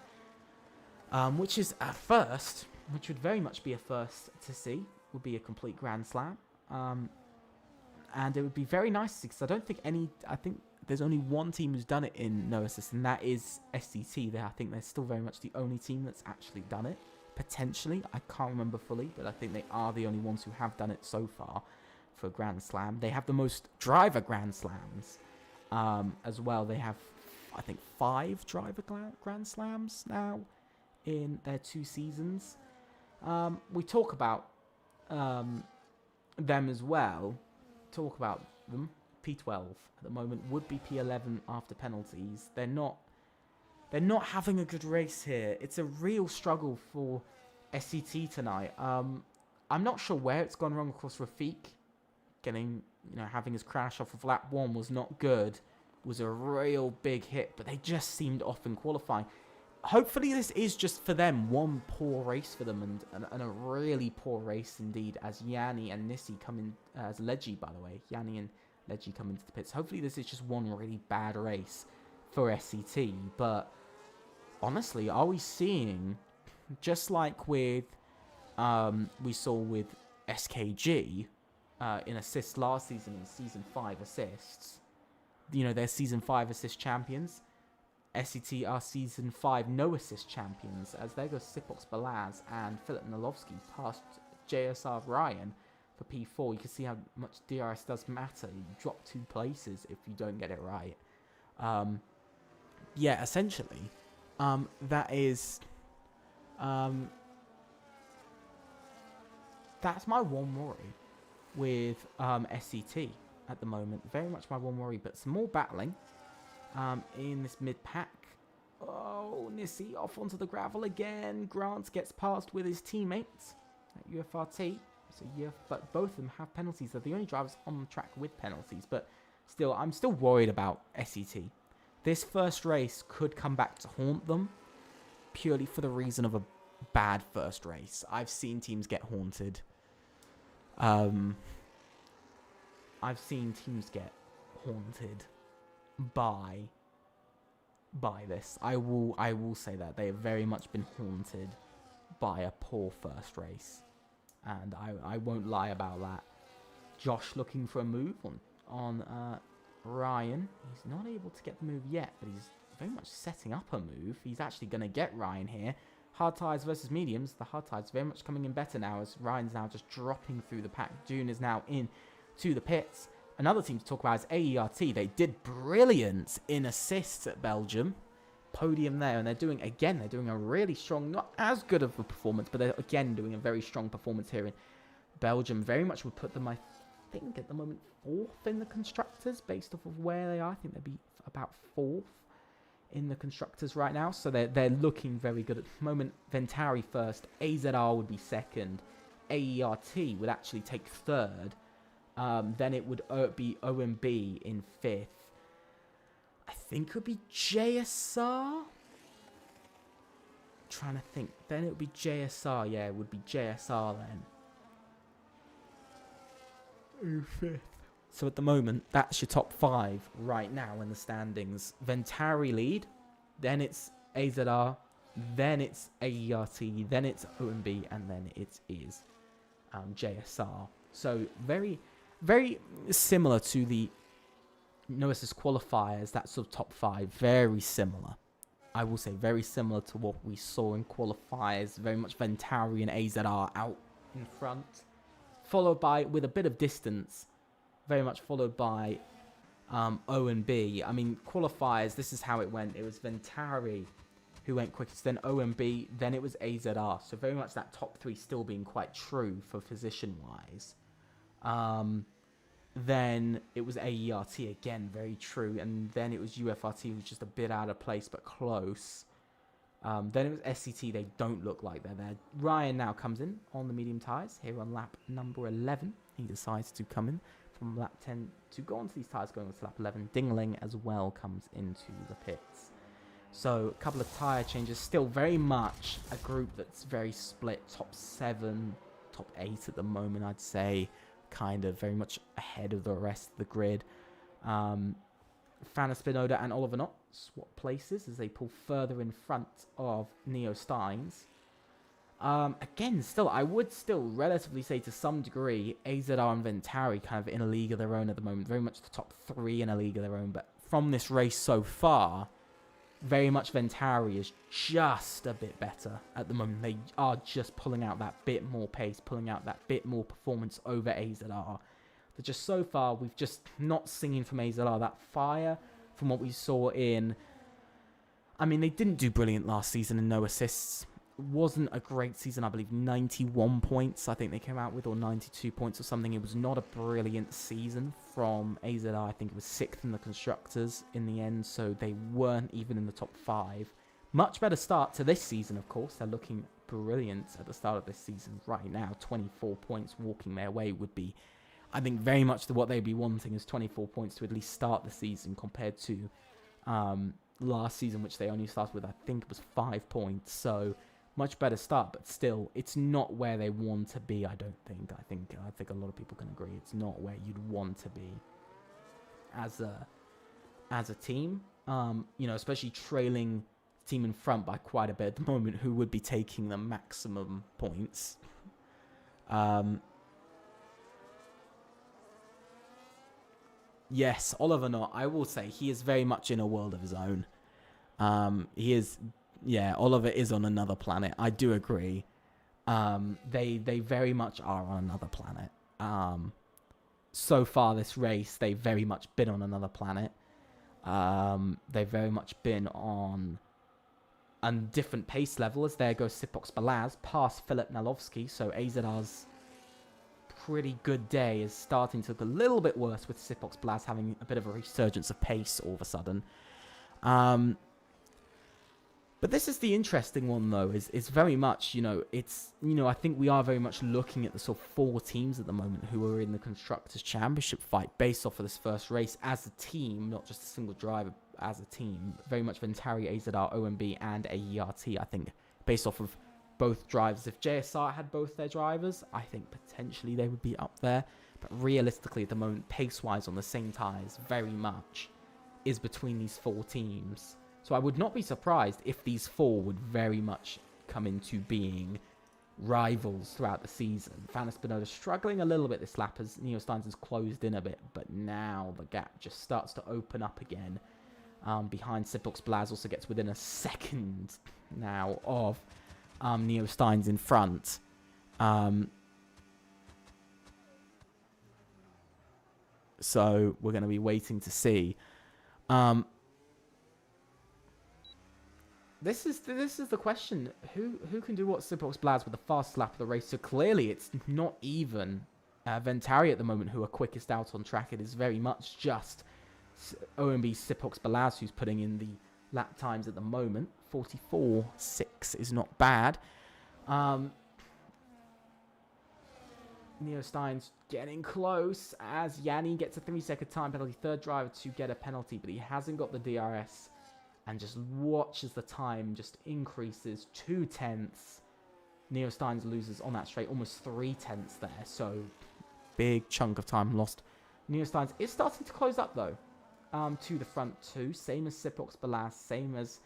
which is a first, which would very much be a first to see, would be a complete Grand Slam. And it would be very nice because I think there's only one team who's done it in no assist, and that is SCT. I think they're still very much the only team that's actually done it. Potentially, I can't remember fully, but I think they are the only ones who have done it so far for Grand Slam. They have the most driver Grand Slams as well. They have, I think, 5 driver Grand Slams now in their 2 seasons. We talk about them as well. Talk about them. P12 at the moment would be P11 after penalties. They're not They're not having a good race here. It's a real struggle for SCT tonight. I'm not sure where it's gone wrong. Of course, Rafiq having his crash off of lap 1 was not good. Was a real big hit, but they just seemed off in qualifying. Hopefully this is just for them one poor race for them, and a really poor race indeed, as Yanni and Nissi come in, as Leggy, by the way. Yanni and Leggy come into the pits. Hopefully this is just one really bad race for SCT, but honestly, are we seeing, just like with we saw with SKG in assists last season, in Season 5 assists, they're Season 5 assist champions. SCT are Season 5 no assist champions, as there goes Sipox Balaz and Philip Nolovsky past JSR Ryan for P4. You can see how much DRS does matter. You drop 2 places if you don't get it right. Yeah, essentially, that is... that's my one worry with SCT at the moment. Very much my one worry, but some more battling in this mid-pack. Oh, Nissi off onto the gravel again. Grant gets past with his teammates at UFRT. But both of them have penalties. They're the only drivers on the track with penalties. But still, I'm still worried about SCT. This first race could come back to haunt them purely for the reason of a bad first race. I've seen teams get haunted. I've seen teams get haunted by this. I will say that they have very much been haunted by a poor first race, and I won't lie about that. Josh looking for a move on Ryan. He's not able to get the move yet, but he's very much setting up a move. He's actually going to get Ryan here. Hard tyres versus mediums. The hard tyres very much coming in better now, as Ryan's now just dropping through the pack. June is now in to the pits. Another team to talk about is AERT. They did brilliant in assists at Belgium. Podium there, and they're doing a really strong, not as good of a performance, but they're again doing a very strong performance here in Belgium. Very much would put them, I think, at the moment 4th in the Constructors, based off of where they are. I think they'd be about 4th in the Constructors right now, so they're looking very good at the moment. Ventari first, AZR would be 2nd, AERT would actually take 3rd, then it would be OMB in 5th. I think it would be JSR. Trying to think. Then it would be JSR. Yeah, it would be JSR then. 5th. So at the moment, that's your top 5 right now in the standings. Ventari lead. Then it's AZR. Then it's AERT. Then it's OMB. And then it is JSR. So very, very similar to the no assist qualifiers. That sort of top 5. Very similar. I will say very similar to what we saw in qualifiers. Very much Ventari and AZR out in front. Followed by, with a bit of distance, very much followed by O and B. I mean, qualifiers, this is how it went. It was Ventari who went quickest, then O and B, then it was AZR. So very much that top 3 still being quite true for position-wise. Then it was AERT again, very true. And then it was UFRT, who was just a bit out of place, but close. Then it was SCT. They don't look like they're there. Ryan now comes in on the medium tyres here on lap number 11. He decides to come in from lap 10 to go onto these tyres going on to lap 11. Dingling as well comes into the pits. So a couple of tyre changes. Still very much a group that's very split. Top 7, top 8 at the moment, I'd say. Kind of very much ahead of the rest of the grid. Fana Spinoda and Oliver Knott swap places as they pull further in front of Neo Steins. Again, still, I would still relatively say to some degree AZR and Ventari kind of in a league of their own at the moment. Very much the top 3 in a league of their own. But from this race so far, very much Ventari is just a bit better at the moment. They are just pulling out that bit more pace, pulling out that bit more performance over AZR. But just so far, we've just not seen from AZR that fire from what we saw in... I mean, they didn't do brilliant last season in no assists. wasn't a great season. I believe 91 points, I think they came out with, or 92 points or something. It was not a brilliant season from AZR. I think it was 6th in the Constructors in the end, so they weren't even in the top 5. Much better start to this season, of course. They're looking brilliant at the start of this season right now. 24 points walking their way would be, I think, very much what they'd be wanting is 24 points to at least start the season, compared to last season, which they only started with, I think it was 5 points. So much better start, but still, it's not where they want to be. I don't think. I think a lot of people can agree it's not where you'd want to be as a team. You know, especially trailing the team in front by quite a bit at the moment, who would be taking the maximum points. Yes, Oliver Knott, I will say he is very much in a world of his own. He is, yeah, Oliver is on another planet. I do agree. They very much are on another planet. So far this race, they've very much been on another planet. They've very much been on a different pace level, as there goes Sipox Balaz past Filip Nalovsky. So AZR's pretty good day is starting to look a little bit worse, with Sipox Balaz having a bit of a resurgence of pace all of a sudden. But this is the interesting one, though, is very much, you know, it's, you know, I think we are very much looking at the sort of 4 teams at the moment who are in the Constructors' Championship fight based off of this first race as a team, not just a single driver, as a team. Very much Ventari, AZR, OMB, and AERT, I think, based off of both drivers. If JSR had both their drivers, I think potentially they would be up there. But realistically, at the moment, pace-wise on the same tyres, very much is between these 4 teams. So I would not be surprised if these 4 would very much come into being rivals throughout the season. Fanna Spinoda struggling a little bit this lap as Neo Steins has closed in a bit, but now the gap just starts to open up again. Behind Sipox Balaz also gets within a second now of Neo Steins in front. So we're going to be waiting to see. This is the question. Who can do what Sipox Balaz with the fast lap of the race? So clearly it's not even Ventari at the moment who are quickest out on track. It is very much just OMB Sipox Balaz who's putting in the lap times at the moment. 44.6 is not bad. Neo Steins getting close as Yanni gets a 3-second time penalty. Third driver to get a penalty, but he hasn't got the DRS. And just watch as the time just increases 0.2. Neo Steins loses on that straight almost 0.3 there. So big chunk of time lost. Neo Steins is starting to close up though. To the front too. Same as Sipox Balaz. Same as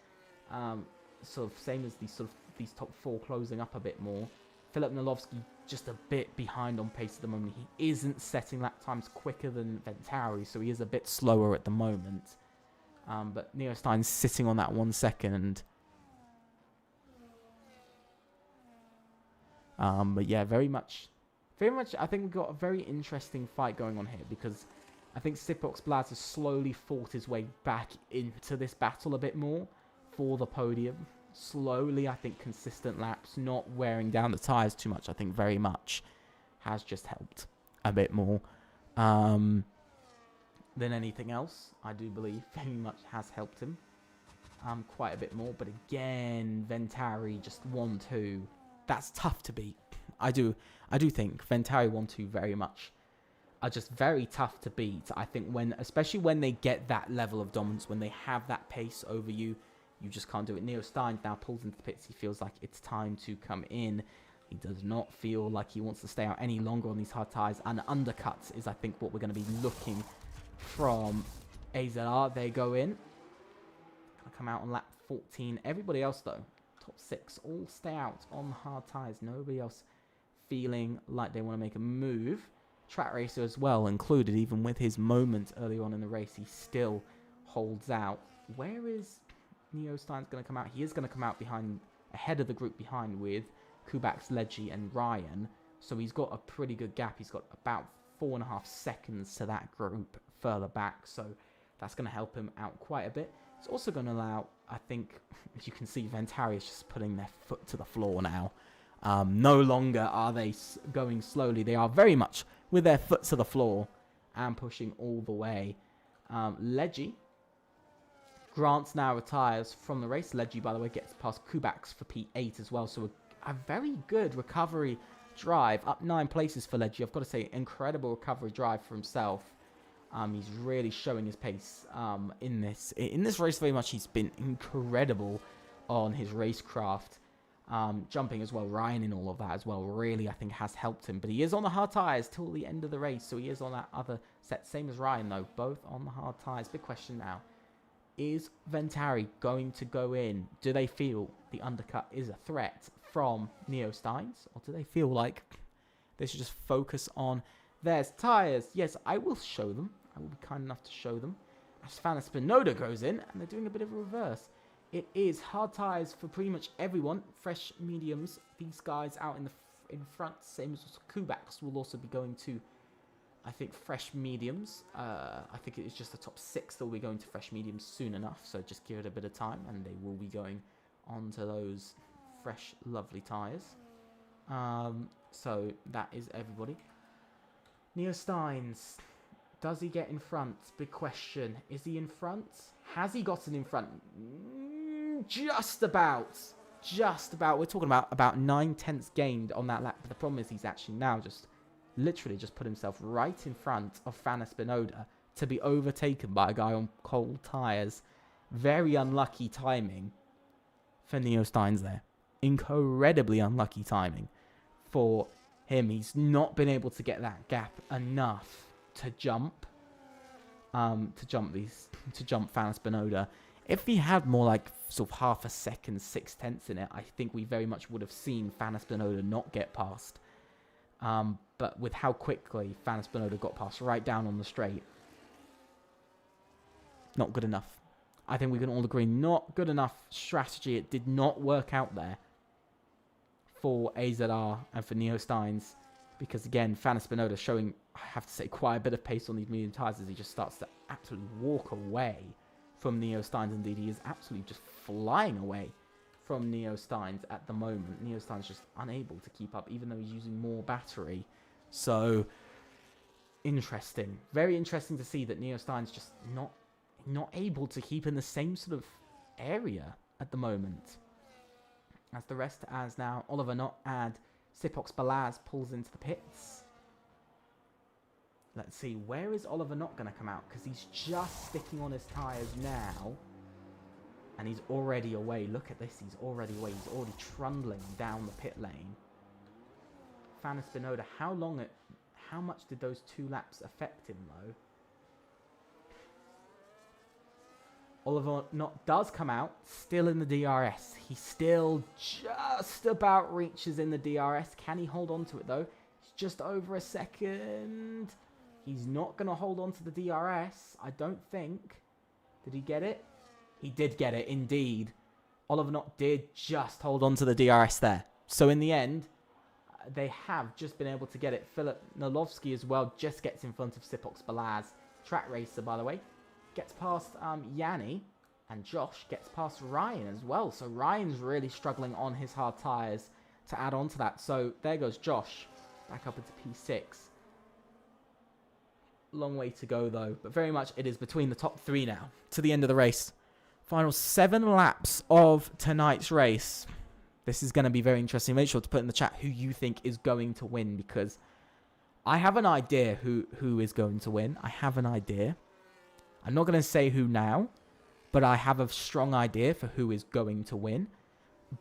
these top 4 closing up a bit more. Filip Nalovsky just a bit behind on pace at the moment. He isn't setting lap times quicker than Ventari, so he is a bit slower at the moment. But Neo Stein's sitting on that 1 second. But yeah, very much, I think we've got a very interesting fight going on here, because I think Sipox Balaz has slowly fought his way back into this battle a bit more for the podium. Slowly, I think consistent laps, not wearing down the tyres too much, I think very much has just helped a bit more. Than anything else, I do believe very much has helped him quite a bit more. But again, Ventari just 1-2. That's tough to beat. I do think Ventari 1-2 very much are just very tough to beat. I think especially when they get that level of dominance, when they have that pace over you, you just can't do it. Neo Steins now pulls into the pits. He feels like it's time to come in. He does not feel like he wants to stay out any longer on these hard tyres. And undercuts is, I think, what we're going to be looking from AZR. They go in. Gonna come out on lap 14. Everybody else, though, top 6, all stay out on hard tyres. Nobody else feeling like they want to make a move. Track racer as well included, even with his moment earlier on in the race, he still holds out. Where is Neo Steins going to come out? He is going to come out ahead of the group behind with Kubax, Leggy, and Ryan. So he's got a pretty good gap. He's got about 4.5 seconds to that group further back. So that's going to help him out quite a bit. It's also going to allow, I think, as you can see, Ventari is just putting their foot to the floor now. No longer are they going slowly. They are very much with their foot to the floor and pushing all the way. Leggy. Grant now retires from the race. Leggy, by the way, gets past Kubaks for P8 as well. So a very good recovery drive. Up 9 places for Leggy. I've got to say, incredible recovery drive for himself. He's really showing his pace in this race very much. He's been incredible on his racecraft. Jumping as well, Ryan in all of that as well, really I think has helped him. But he is on the hard tyres till the end of the race, so he is on that other set. Same as Ryan though, both on the hard tyres. Big question now, is Ventari going to go in? Do they feel the undercut is a threat from Neo Steins? Or do they feel like they should just focus on their tyres? Yes, I will show them. I will be kind enough to show them. As Fana Spinoda goes in, and they're doing a bit of a reverse. It is hard tyres for pretty much everyone. Fresh mediums. These guys out in front, same as Kubaks, will also be going to, I think, fresh mediums. I think it is just the top 6 that will be going to fresh mediums soon enough. So just give it a bit of time, and they will be going onto those fresh, lovely tyres. So that is everybody. Neo Steins. Does he get in front? Big question. Is he in front? Has he gotten in front? Just about. Just about. We're talking about 9/10 gained on that lap. But the problem is he's actually now just literally just put himself right in front of Fana Spinoda to be overtaken by a guy on cold tyres. Very unlucky timing for Neo Steins there. Incredibly unlucky timing for him. He's not been able to get that gap enough to jump Fana Spinoda. If he had more like sort of half a second, 0.6 in it, I think we very much would have seen Fana Spinoda not get past. But with how quickly Fana Spinoda got past right down on the straight, not good enough. I think we can all agree, not good enough strategy. It did not work out there for AZR and for Neo Steins. Because again, Fana Spinoda showing, I have to say, quite a bit of pace on these medium tyres as he just starts to absolutely walk away from Neo Steins. Indeed, he is absolutely just flying away from Neo Steins at the moment. Neo Steins just unable to keep up, even though he's using more battery. So, interesting. Very interesting to see that Neo Steins just not able to keep in the same sort of area at the moment. As the rest, as now Oliver Knott and Sipox Balaz pulls into the pits. Let's see, where is Oliver Knott going to come out? Because he's just sticking on his tyres now. And he's already away. Look at this, he's already away. He's already trundling down the pit lane. Fana Spinoda, how much did those 2 laps affect him though? Oliver Knott does come out, still in the DRS. He still just about reaches in the DRS. Can he hold on to it, though? It's just over a second. He's not going to hold on to the DRS, I don't think. Did he get it? He did get it, indeed. Oliver Knott did just hold on to the DRS there. So in the end, they have just been able to get it. Philip Nolovsky as well just gets in front of Sipox Balaz. Track racer, by the way. Gets past Yanni, and Josh gets past Ryan as well. So Ryan's really struggling on his hard tyres to add on to that. So there goes Josh back up into P6. Long way to go though, but very much it is between the top 3 now to the end of the race. Final 7 laps of tonight's race. This is going to be very interesting. Make sure to put in the chat who you think is going to win, because I have an idea who is going to win. I have an idea. I'm not going to say who now, but I have a strong idea for who is going to win.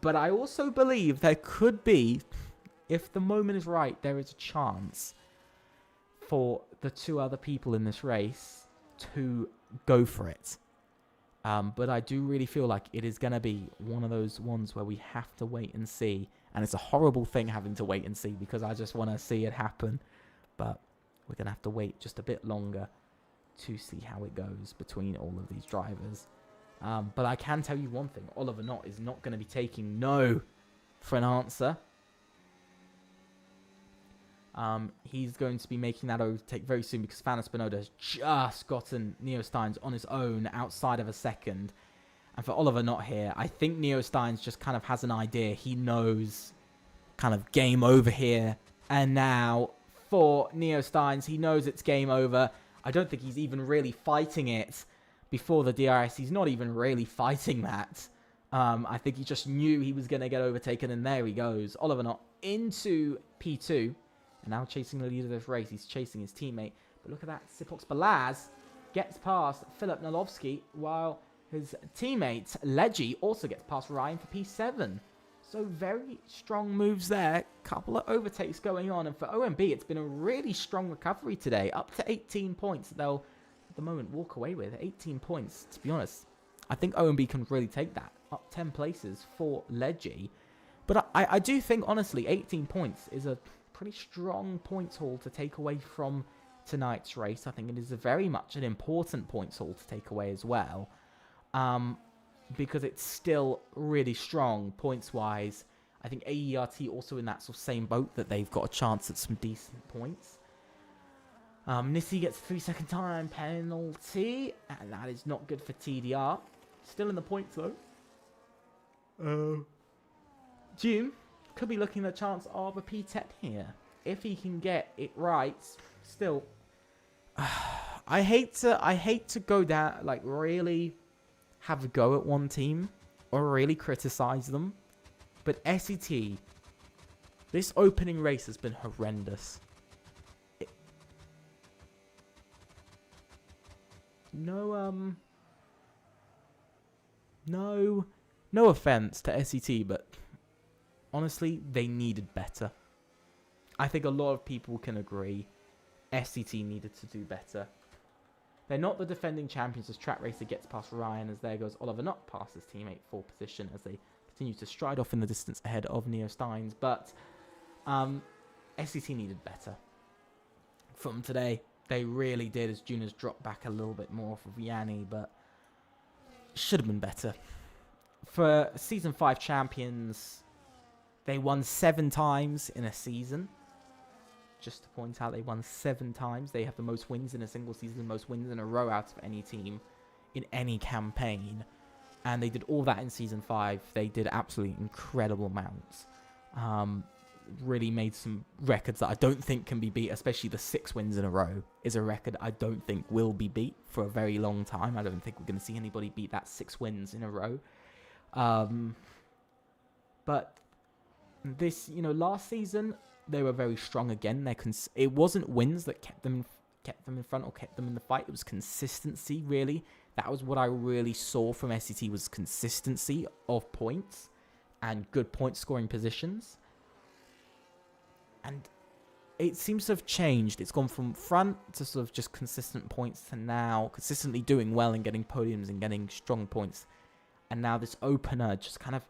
But I also believe there could be, if the moment is right, there is a chance for the 2 other people in this race to go for it. But I do really feel like it is going to be one of those ones where we have to wait and see. And it's a horrible thing having to wait and see, because I just want to see it happen. But we're going to have to wait just a bit longer to see how it goes between all of these drivers. But I can tell you one thing. Oliver Knott is not going to be taking no for an answer. He's going to be making that overtake very soon, because Fana Spinoda has just gotten Neo Steins on his own outside of a second. And for Oliver not here, I think Neo Steins just kind of has an idea. He knows kind of game over here. And now for Neo Steins, he knows it's game over. I don't think he's even really fighting it before the DRS. He's not even really fighting that. I think he just knew he was going to get overtaken, and there he goes. Oliver not into P2, and now chasing the lead of this race. He's chasing his teammate. But look at that. Sipox Balaz gets past Filip Nalovsky, while his teammate Leggy also gets past Ryan for P7. So very strong moves there. Couple of overtakes going on. And for OMB, it's been a really strong recovery today. Up to 18 points. They'll, at the moment, walk away with 18 points, to be honest. I think OMB can really take that. Up 10 places for Leggy. But I do think, honestly, 18 points is a pretty strong points haul to take away from tonight's race. I think it is very much an important points haul to take away as well. Because it's still really strong points-wise. I think AERT also in that sort of same boat, that they've got a chance at some decent points. Nissi gets a 3-second time penalty, and that is not good for TDR. Still in the points, though. June could be looking at a chance of a P10 here. If he can get it right, still. I hate to go down, like, really have a go at one team or really criticize them, but SET, this opening race has been horrendous. No offense to SET, but honestly, they needed better. I think a lot of people can agree SET needed to do better. They're not the defending champions as Track Racer gets past Ryan, as there goes Oliver not past his teammate for position as they continue to stride off in the distance ahead of Neo Steins. But SET needed better from today. They really did, as Juniors dropped back a little bit more for Vianney, but should have been better. For Season 5 champions, they won 7 times in a season. Just to point out, they won 7 times. They have the most wins in a single season, most wins in a row out of any team in any campaign. And they did all that in Season 5. They did absolutely incredible amounts. Really made some records that I don't think can be beat, especially the 6 wins in a row is a record I don't think will be beat for a very long time. I don't think we're going to see anybody beat that 6 wins in a row. But this, last season, they were very strong again. It wasn't wins that kept them in front or kept them in the fight. It was consistency, really. That was what I really saw from SET, was consistency of points and good point scoring positions. And it seems to have changed. It's gone from front to sort of just consistent points to now consistently doing well and getting podiums and getting strong points. And now this opener just kind of,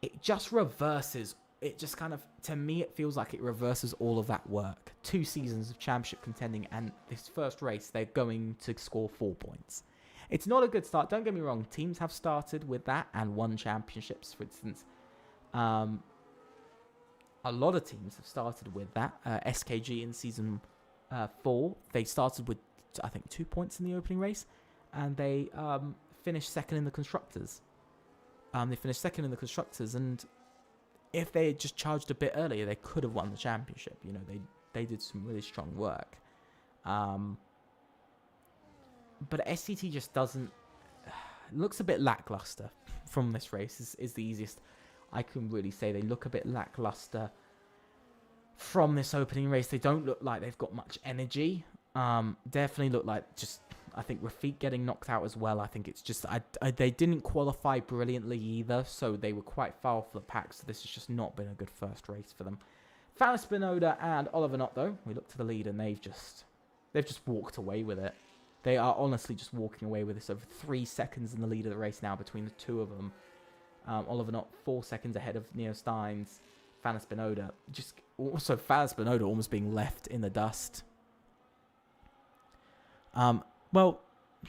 it just reverses. It just kind of, to me, it feels like it reverses all of that work. 2 seasons of championship contending, and this first race, they're going to score 4 points. It's not a good start. Don't get me wrong. Teams have started with that and won championships, for instance. A lot of teams have started with that. SKG in Season 4, they started with, I think, 2 points in the opening race, and they finished second in the Constructors. And if they had just charged a bit earlier, they could have won the championship. They did some really strong work. But SCT just doesn't... looks a bit lackluster from this race, is the easiest I can really say. They look a bit lackluster from this opening race. They don't look like they've got much energy. Definitely look like just... I think Rafik getting knocked out as well. I think it's just... they didn't qualify brilliantly either, so they were quite far off the pack, so this has just not been a good first race for them. Fallon Spinoda and Oliver Knott, though, we look to the lead, and they've just walked away with it. They are honestly just walking away with this. Over 3 seconds in the lead of the race now between the two of them. Oliver Knott 4 seconds ahead of Neo Steins. Fallon Spinoda, Fallon Spinoda almost being left in the dust. Well,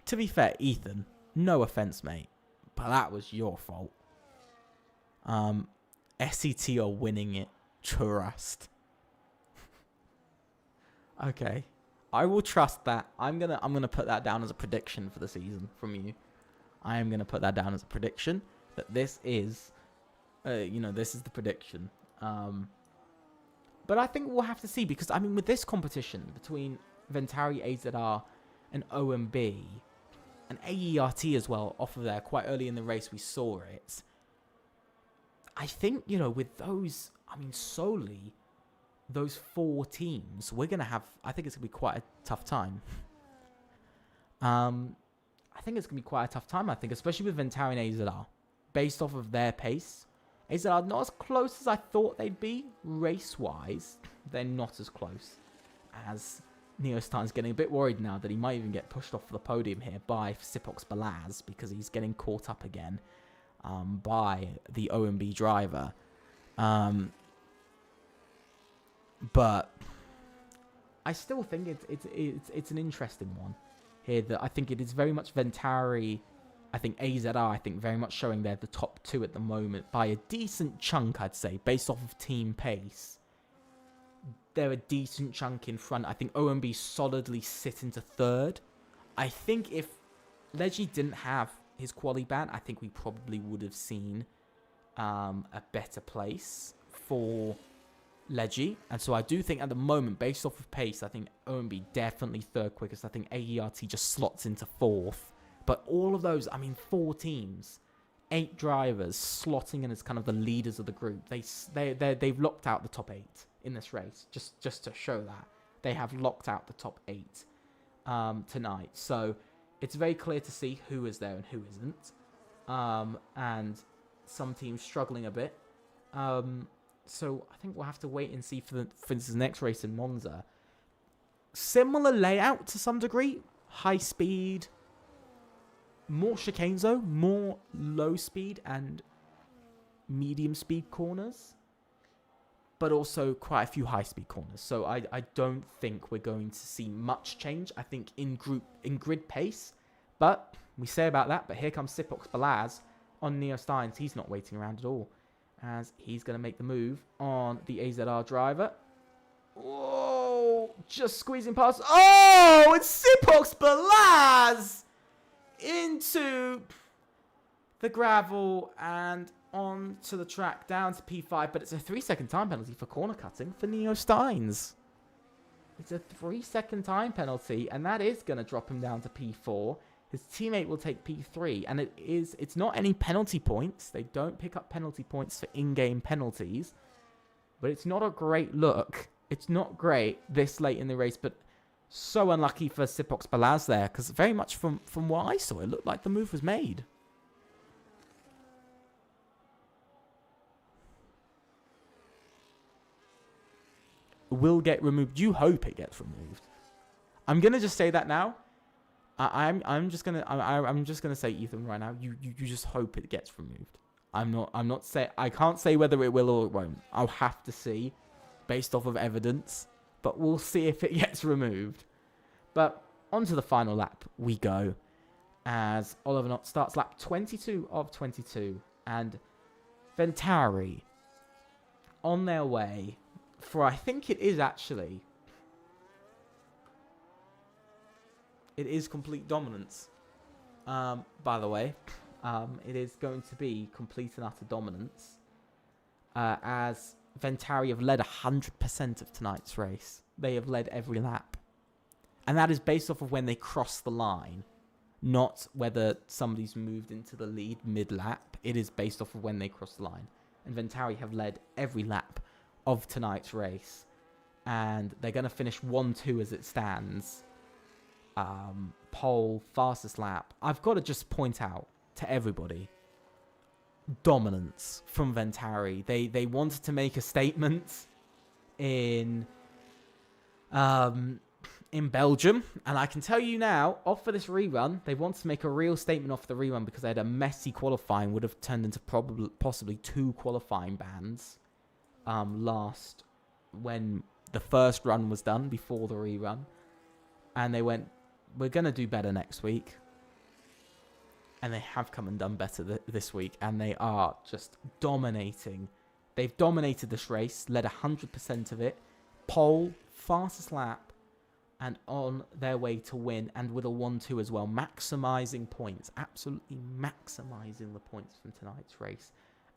to be fair, Ethan, no offense, mate, but that was your fault. SET are winning it. Trust. Okay, I will trust that. I'm gonna put that down as a prediction for the season from you. I am going to put that down as a prediction. That this is, this is the prediction. But I think we'll have to see because, I mean, with this competition between Ventari, AZR, and OMB, and AERT as well, off of there, quite early in the race we saw it. I think, with those, solely those 4 teams, we're going to have, I think it's going to be quite a tough time. I think it's going to be quite a tough time, especially with Ventari and AZR. Based off of their pace, AZR not as close as I thought they'd be race-wise. They're not as close as Neostein's getting a bit worried now that he might even get pushed off the podium here by Sipox Balaz because he's getting caught up again by the OMB driver. But I still think it's an interesting one here. That I think it is very much Ventari. I think AZR, I think very much showing they're the top 2 at the moment by a decent chunk, I'd say, based off of team pace. They're a decent chunk in front. I think OMB solidly sit into 3rd. I think if Leggy didn't have his quali ban, I think we probably would have seen a better place for Leggy. And so I do think at the moment, based off of pace, I think OMB definitely 3rd quickest. I think AERT just slots into 4th. But all of those, 4 teams, 8 drivers slotting in as kind of the leaders of the group. They've locked out the top 8 in this race, just to show that. They have locked out the top 8 tonight. So it's very clear to see who is there and who isn't. And some teams struggling a bit. So I think we'll have to wait and see for instance, the next race in Monza. Similar layout to some degree. High speed. More chicanes though, more low speed and medium speed corners, but also quite a few high speed corners. So I don't think we're going to see much change. I think in grid pace, but we say about that. But here comes Sipox Balaz on Neostein's. He's not waiting around at all, as he's going to make the move on the AZR driver. Whoa! Just squeezing past. Oh, it's Sipox Balaz! Into the gravel and onto the track down to P5, but it's a 3-second time penalty for corner cutting for Neostein's. It's a 3-second time penalty, and that is going to drop him down to P4. His teammate will take P3, and it's not any penalty points. They don't pick up penalty points for in-game penalties, but it's not a great look. It's not great this late in the race, but so unlucky for Sipox Balaz there, because very much from what I saw, it looked like the move was made. Will get removed. You hope it gets removed. I'm gonna just say that now. I'm just gonna say, Ethan, right now. You just hope it gets removed. I can't say whether it will or it won't. I'll have to see, based off of evidence. But we'll see if it gets removed. But onto the final lap we go, as Oliver Knott starts lap 22 of 22, and Ventari on their way for, I think it is actually, it is complete dominance. By the way, it is going to be complete and utter dominance, as Ventari have led 100% of tonight's race. They have led every lap. And that is based off of when they cross the line, not whether somebody's moved into the lead mid-lap. It is based off of when they cross the line. And Ventari have led every lap of tonight's race. And they're going to finish 1-2 as it stands. Pole, fastest lap. I've got to just point out to everybody, dominance from Ventari. They wanted to make a statement in Belgium, and I can tell you now, off for this rerun, they want to make a real statement off the rerun because they had a messy qualifying, would have turned into possibly 2 qualifying bans last when the first run was done before the rerun, and they went, we're going to do better next week. And they have come and done better this week. And they are just dominating. They've dominated this race. Led 100% of it. Pole, fastest lap and on their way to win, and with a 1-2 as well, maximizing points, absolutely maximizing the points from tonight's race.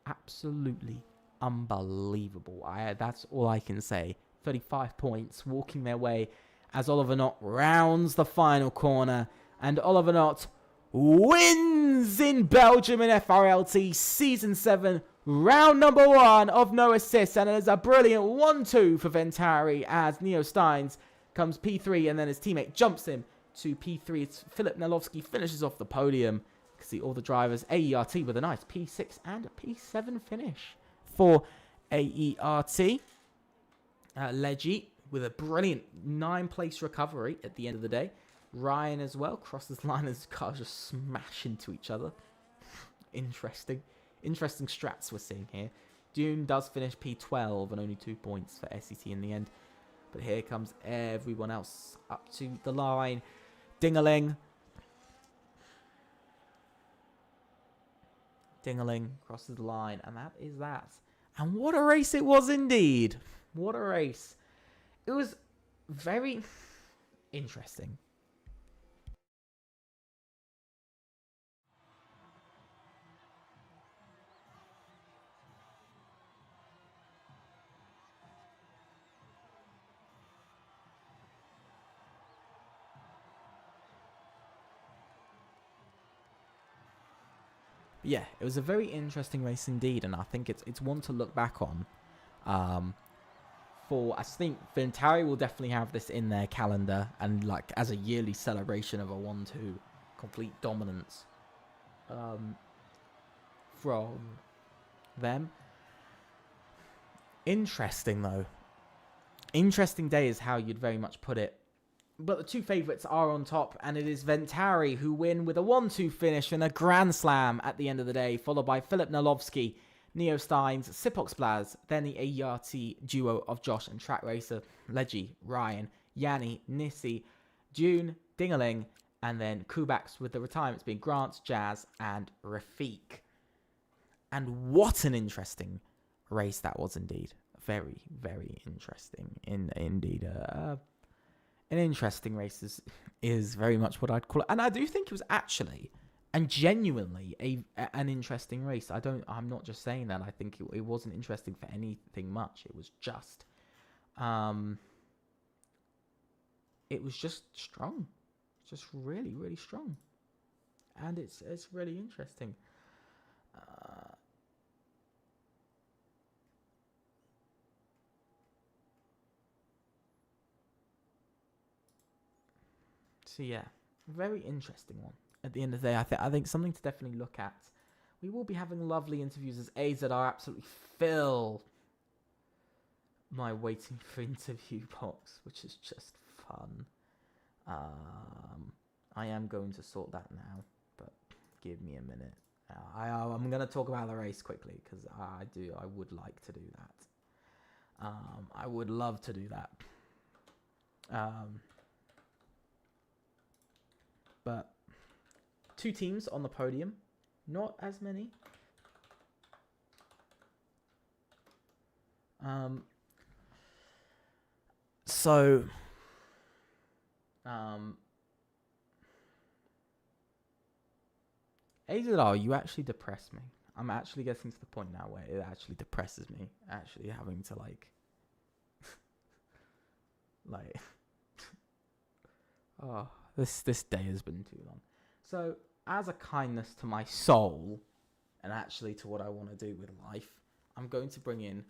Absolutely unbelievable. That's all I can say. 35 points, walking their way as Oliver Knott rounds the final corner, and Oliver Knott wins in Belgium in FRLT Season 7, round number 1 of no assists, and it is a brilliant 1-2 for Ventari as Neo Steins comes P3, and then his teammate jumps him to P3. It's Philip Nelowski finishes off the podium. You can see all the drivers. AERT with a nice P6 and a P7 finish for AERT. Leggy with a brilliant 9-place recovery at the end of the day. Ryan as well crosses the line as cars just smash into each other. Interesting strats we're seeing here. Dune does finish P12 and only 2 points for SET in the end. But here comes everyone else up to the line. Dingaling crosses the line, and that is that. And what a race it was indeed. What a race. It was very interesting. Yeah, it was a very interesting race indeed, and I think it's one to look back on. I think Ventari will definitely have this in their calendar, and like as a yearly celebration of a 1-2 complete dominance from them. Interesting though. Interesting day is how you'd very much put it. But the two favourites are on top, and it is Ventari who win with a 1-2 finish and a Grand Slam at the end of the day, followed by Philip Nelowski, Neo Steins, Sipox Blaz, then the AERT duo of Josh and Track Racer, Leggy, Ryan, Yanni, Nissi, Dune, Dingaling, and then Kubaks with the retirements being Grant, Jazz, and Rafiq. And what an interesting race that was indeed. Very, very interesting. Indeed. An interesting race is very much what I'd call it. And I do think it was actually and genuinely an interesting race. I'm not just saying that. I think it wasn't interesting for anything much. It was just strong. Just really, really strong. And it's really interesting. So yeah, very interesting one. At the end of the day, I think something to definitely look at. We will be having lovely interviews as AZR absolutely fill my waiting for interview box, which is just fun. I am going to sort that now, but give me a minute. I'm going to talk about the race quickly because I would like to do that. I would love to do that. But 2 teams on the podium, not as many. AZR, you actually depress me. I'm actually getting to the point now where it actually depresses me. Actually having to oh, this day has been too long. So, as a kindness to my soul, and actually to what I want to do with life, I'm going to bring in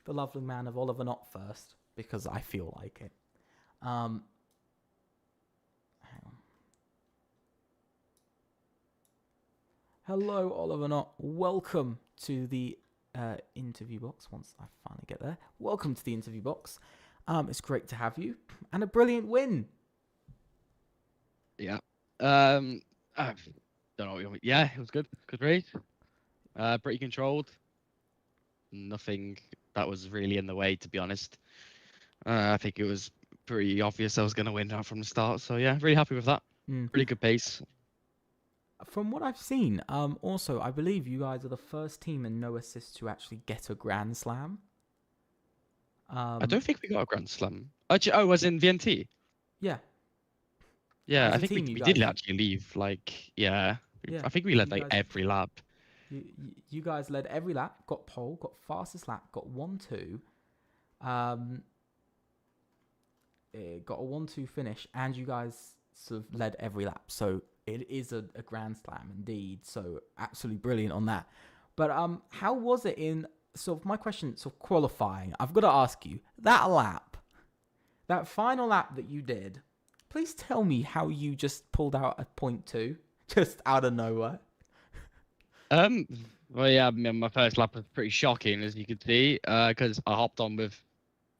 the lovely man of Oliver Knott first, because I feel like it. Hang on. Hello, Oliver Knott. Welcome to the interview box. Once I finally get there. Welcome to the interview box. It's great to have you. And a brilliant win. Yeah. I don't know what you want. Yeah, it was good. Good race. Pretty controlled. Nothing that was really in the way, to be honest. I think it was pretty obvious I was going to win that from the start. So yeah, really happy with that. Really good pace. From what I've seen, also, I believe you guys are the first team in no assists to actually get a Grand Slam. I don't think we got a Grand Slam. Oh, was in VNT? Yeah. Yeah, As I a think team, you we did guys. actually leave. Like, yeah, Yeah. I think we led You like guys. every lap. You guys led every lap. Got pole. Got fastest lap. Got 1-2. Um. It got a 1-2 finish, and you guys sort of led every lap. So it is a grand slam indeed. So absolutely brilliant on that. But how was it in sort of my question? Sort of qualifying. I've got to ask you that lap, that final lap that you did. Please tell me how you just pulled out a 0.2 just out of nowhere. Um, well, yeah, my first lap was pretty shocking, as you could see, because I hopped on with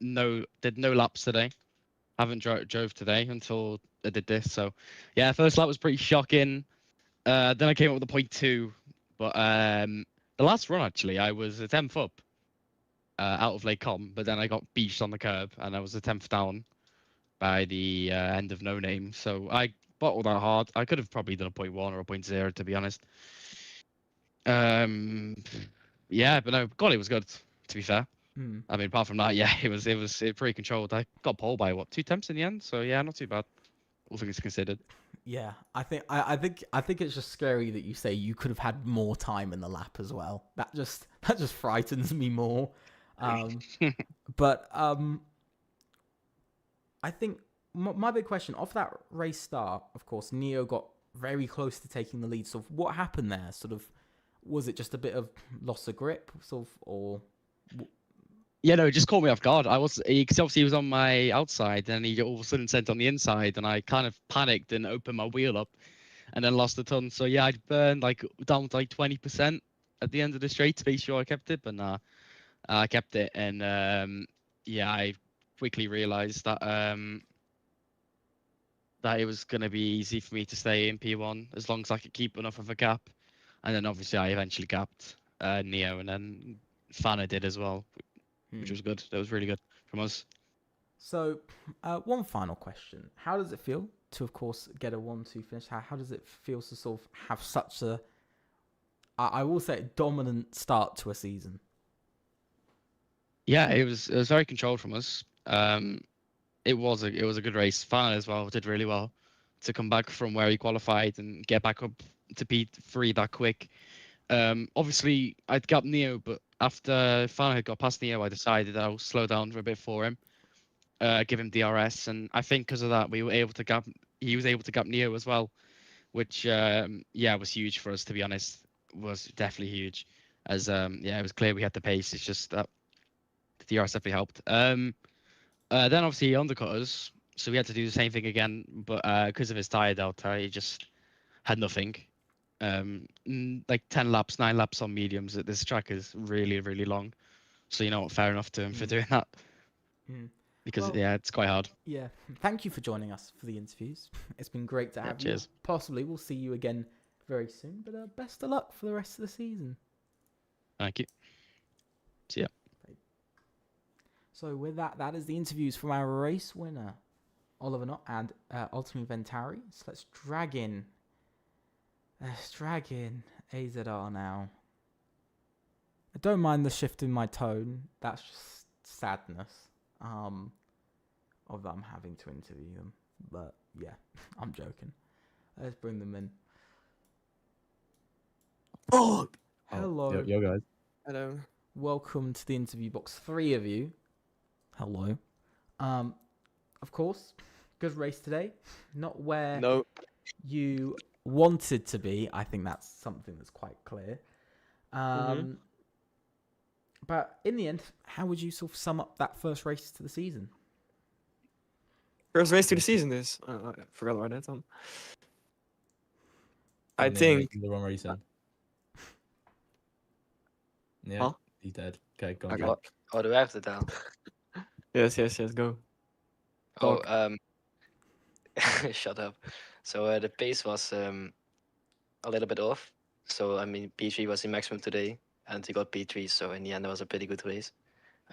did no laps today. Haven't drove today until I did this. So, yeah, first lap was pretty shocking. Then I came up with a 0.2, but the last run actually, I was a 10th up out of Lake Com, but then I got beached on the curb and I was a 10th down by the end of No Name. So I bottled that hard. I could have probably done a 0.1 or a 0.0 to be honest. Um, yeah, but no, God, it was good. To be fair, Hmm. I mean, apart from that, yeah, it was pretty controlled. I got pole by what 2 tenths in the end, so yeah, not too bad. All things considered. Yeah, I think it's just scary that you say you could have had more time in the lap as well. That just frightens me more. Um, but I think my big question off that race start, of course, Neo got very close to taking the lead. So what happened there? Sort of, was it just a bit of loss of grip, sort of, or Yeah, no, it just caught me off guard. Because obviously he was on my outside, and he all of a sudden sent on the inside, and I kind of panicked and opened my wheel up, and then lost a ton. So yeah, I'd burned like down to like 20% at the end of the straight to be sure I kept it, but nah, I kept it, and yeah, I quickly realised that it was gonna be easy for me to stay in P1 as long as I could keep enough of a gap, and then obviously I eventually gapped Neo, and then Fana did as well, which hmm. was good. That was really good from us. So, one final question: how does it feel to, of course, get a 1-2 finish? How does it feel to sort of have such a, I will say, dominant start to a season? Yeah, it was very controlled from us. It was a good race. Fana as well did really well to come back from where he qualified and get back up to P3 that quick. Obviously I'd gapped Neo, but after Fana had got past Neo, I decided I'll slow down for a bit for him, give him DRS, and I think because of that we were able to gap. He was able to gap Neo as well, which yeah was huge for us to be honest. Was definitely huge, as yeah it was clear we had the pace. It's just that the DRS definitely helped. Then obviously he undercut us, so we had to do the same thing again. But because of his tire delta, he just had nothing. Like 10 laps, 9 laps on mediums. This track is really, really long. So you know what, fair enough to him for Mm. doing that Mm. because Well, yeah, it's quite hard. yeah. Thank you for joining us for the interviews. It's been great to Yeah, have you. cheers. Possibly we'll see you again very soon. But best of luck for the rest of the season. Thank you. See ya. So with that, that is the interviews from our race winner, Oliver Knott and Ultimate Ventari. So let's drag in AZR now. I don't mind the shift in my tone. That's just sadness. Of them having to interview them. But yeah, I'm joking. Let's bring them in. Oh, Hello. yo guys. Hello. Welcome to the interview box. 3 of you. Hello. Of course, good race today. Not where No. you wanted to be. I think that's something that's quite clear. But in the end, how would you sort of sum up that first race to the season? First race to the season is. I forgot about that. I Neil think. making the wrong reason. Yeah, Huh? he's dead. Okay, go on. Okay. Jack. Oh, do I have to down? Yes. Go. Oh, Talk. shut up. So the pace was a little bit off. So I mean, P3 was in maximum today, and we got P3. So in the end, it was a pretty good race.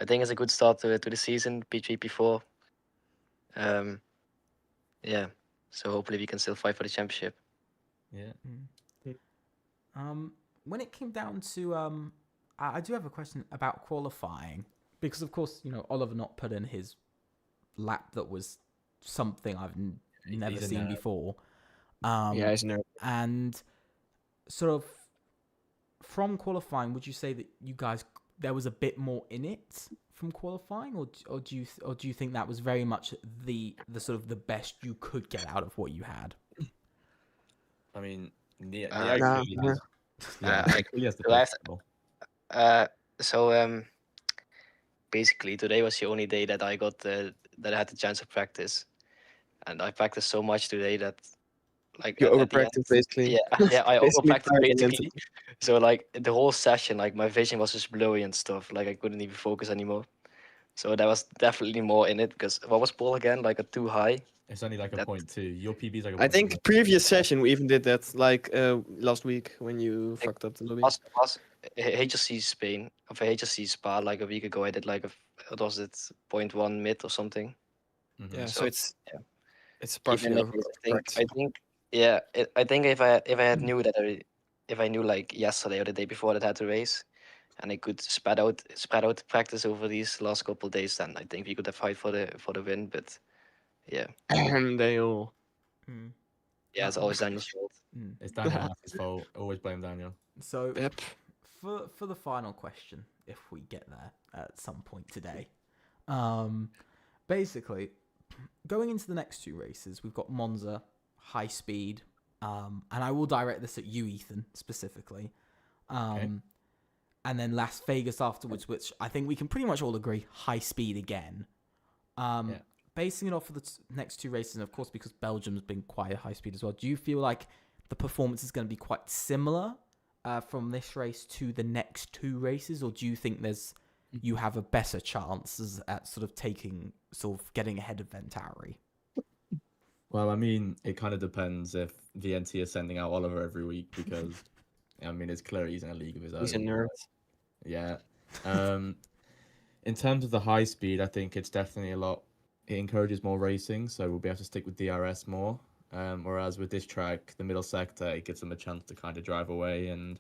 I think it's a good start to the season. P3, P4. Yeah. So hopefully we can still fight for the championship. Yeah. When it came down to I do have a question about qualifying because of course Oliver not put in his lap that was something I've never He's a seen nerd. before. Yeah, he's a nerd. And sort of from qualifying, would you say that you guys there was a bit more in it from qualifying, or do you think that was very much the sort of the best you could get out of what you had? I mean, yeah, Nah, clearly has, yeah, I- clearly has the so I have pace level. So basically today was the only day that I got that I had the chance to practice, and I practiced so much today that like You at the end, overpractice basically. yeah, I Basically overpracticed tired basically. mentally. So like the whole session, like my vision was just blurry and stuff. Like I couldn't even focus anymore. So there was definitely more in it because what was Paul again? Like a too high. It's only like a That- 0.2. Your PB is like a I 0.2. think previous session we even did that like last week when you fucked up the lobby. Was HSC Spain of HSC Spa like a week ago. I did like what was it 0.1 mid or something. Mhm. Yeah, so So, it's yeah. it's Even partially if over. I think yeah, I think if I had knew that if I knew like yesterday or the day before that I had to race, and I could spread out the practice over these last couple of days, then I think we could have fight for the win. But yeah, They all. Mm. yeah, it's always Daniel's fault. Mm. It's Daniel Hass's fault. Always blame Daniel. So Yep. for the final question, if we get there at some point today, basically going into the next two races, we've got Monza, high speed, and I will direct this at you, Ethan, specifically, Okay. and then Las Vegas afterwards, which I think we can pretty much all agree, high speed again. Yeah. Basing it off of the next two races, and of course because Belgium's been quite a high speed as well, do you feel like the performance is going to be quite similar from this race to the next two races, or do you think you have a better chance at sort of getting ahead of Ventari? Well, I mean, it kind of depends if VNT is sending out Oliver every week because, I mean, it's clear he's in a league of his own. He's a nerd. Yeah. In terms of the high speed, I think it's definitely it encourages more racing, so we'll be able to stick with DRS more. Whereas with this track, the middle sector, it gives them a chance to kind of drive away and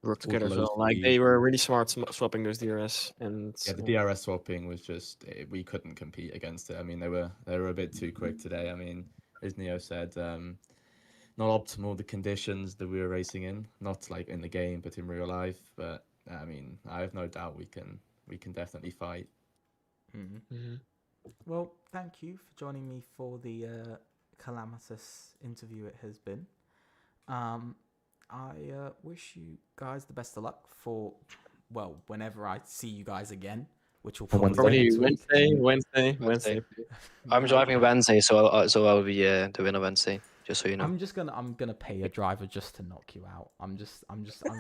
Work together as low well. Like speed. they were really smart swapping those DRS and yeah, the DRS swapping was just we couldn't compete against it. I mean, they were a bit too quick today. I mean, as Neo said, not optimal the conditions that we were racing in, not like in the game, but in real life. But I mean, I have no doubt we can definitely fight. Mhm. Well, thank you for joining me for the calamitous interview it has been. I wish you guys the best of luck for, well, whenever I see you guys again, which will probably Probably be next week. Wednesday. I'm driving Wednesday, so I'll be the winner Wednesday. Just so you know. I'm gonna pay a driver just to knock you out. I'm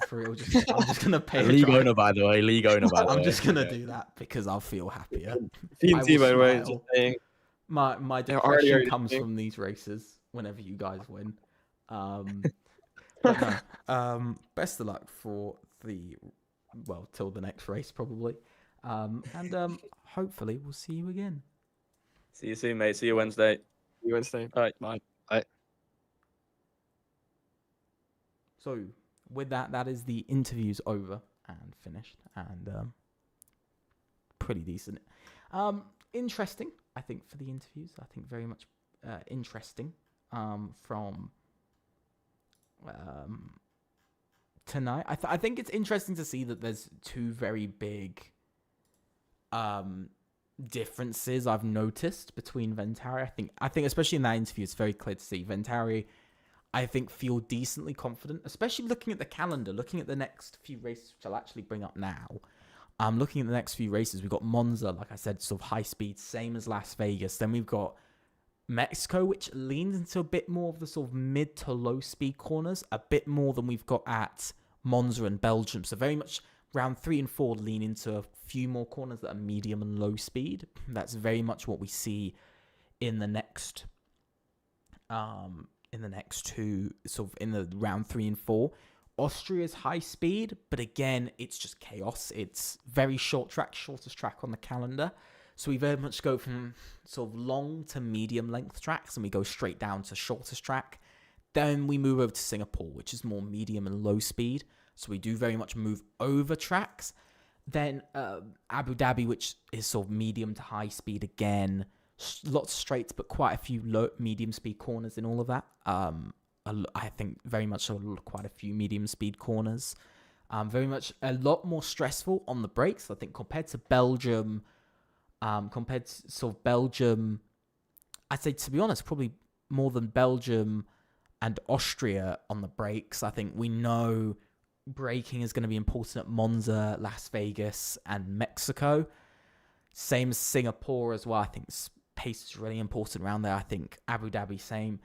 for real. I'm just gonna pay a League driver. owner, by the way. League owner, by the way. I'm just gonna Yeah. do that because I'll feel happier. VNT, will by the way, smile. just saying. My They're already depression comes doing- from these races whenever you guys win. But no, best of luck for till the next race probably. And hopefully we'll see you again. See you soon, mate. See you Wednesday. See you Wednesday. All right, bye. So with that is the interviews over and finished, and pretty decent. Interesting, I think, for the interviews. I think very much interesting from tonight. I think it's interesting to see that there's two very big differences I've noticed between Ventari. I think especially in that interview, it's very clear to see Ventari, I think, feel decently confident, especially looking at the calendar, looking at the next few races, which I'll actually bring up now. Looking at the next few races, we've got Monza, like I said, sort of high speed, same as Las Vegas. Then we've got Mexico, which leans into a bit more of the sort of mid to low speed corners, a bit more than we've got at Monza and Belgium. So very much round 3 and 4 lean into a few more corners that are medium and low speed. That's very much what we see in the next two, sort of in the round 3 and 4. Austria's high speed, but again, it's just chaos. It's very short track, shortest track on the calendar. So we very much go from sort of long to medium length tracks, and we go straight down to shortest track. Then we move over to Singapore, which is more medium and low speed. So we do very much move over tracks. Then Abu Dhabi, which is sort of medium to high speed again. lots of straights, but quite a few low medium speed corners in all of that. I think very much quite a few medium speed corners. Very much a lot more stressful on the brakes, I think, compared to Belgium. Compared to sort of Belgium, I'd say, to be honest, probably more than Belgium and Austria on the brakes. I think we know braking is going to be important at Monza, Las Vegas, and Mexico. Same as Singapore as well. I think pace is really important around there. I think Abu Dhabi, same.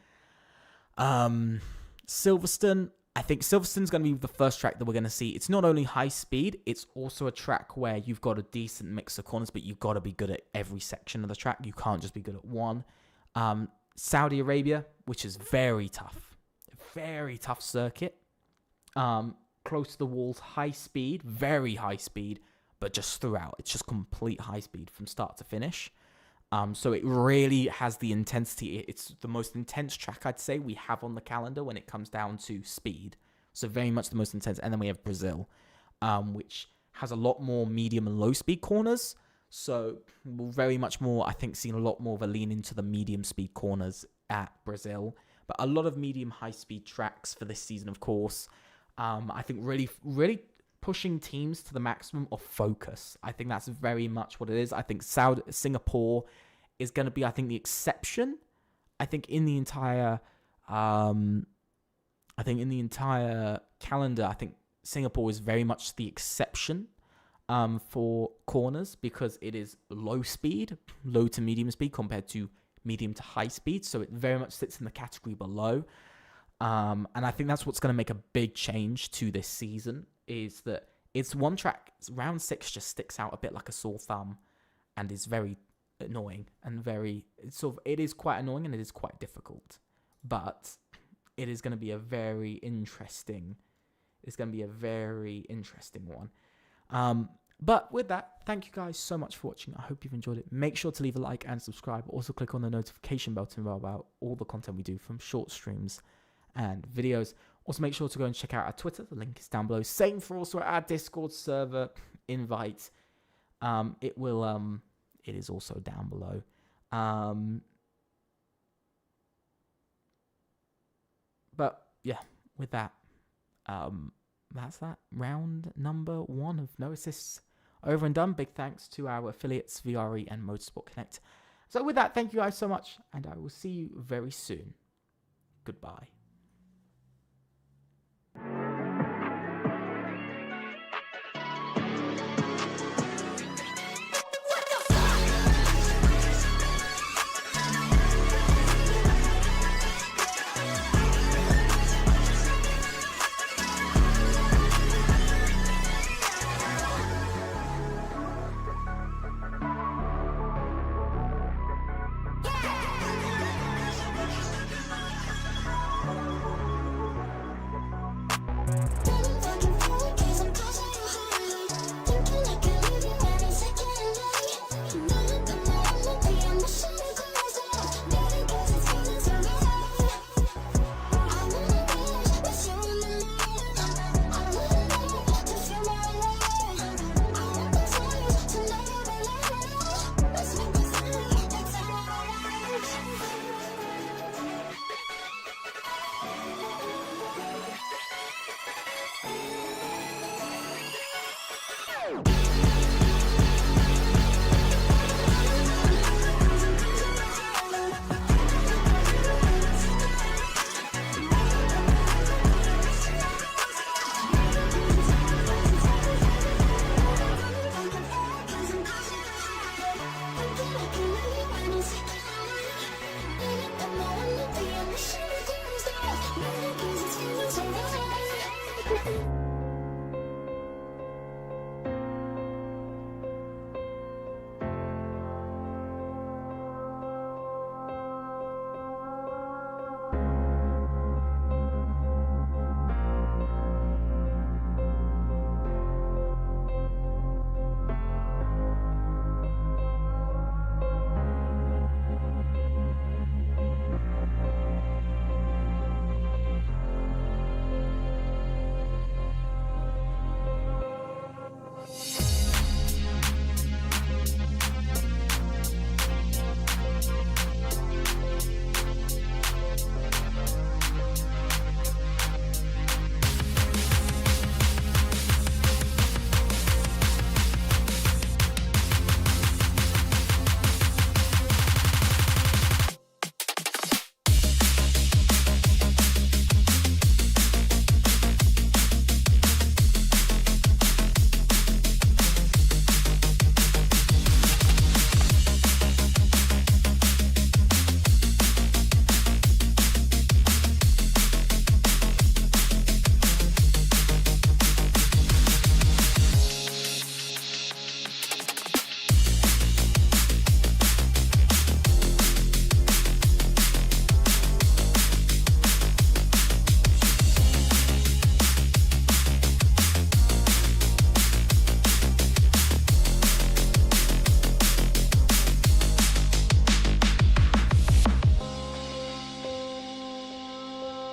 Silverstone, I think Silverstone's going to be the first track that we're going to see. It's not only high speed, it's also a track where you've got a decent mix of corners, but you've got to be good at every section of the track. You can't just be good at one. Saudi Arabia, which is very tough circuit. Close to the walls, high speed, very high speed, but just throughout. It's just complete high speed from start to finish. So it really has the intensity. It's the most intense track, I'd say, we have on the calendar when it comes down to speed. So very much the most intense. And then we have Brazil, which has a lot more medium and low speed corners. So we'll very much more, I think, seen a lot more of a lean into the medium speed corners at Brazil. But a lot of medium high speed tracks for this season, of course. I think really pushing teams to the maximum of focus. I think that's very much what it is. I think Singapore is going to be, I think, the exception. I think in the entire calendar, I think Singapore is very much the exception for corners, because it is low speed, low to medium speed compared to medium to high speed. So it very much sits in the category below. And I think that's what's going to make a big change to this season, is that it's one track, round 6 just sticks out a bit like a sore thumb and is very annoying and it is quite annoying and it is quite difficult, but it is going to be a very interesting one. But with that, thank you guys so much for watching. I hope you've enjoyed it. Make sure to leave a like and subscribe. Also click on the notification bell to know about all the content we do, from short streams and videos. Also make sure to go and check out our Twitter. The link is down below. Same for also our Discord server invite. It is also down below. But yeah, with that, that's that. Round number 1 of no assists over and done. Big thanks to our affiliates VRE and Motorsport Connect. So with that, thank you guys so much, and I will see you very soon. Goodbye.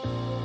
Bye.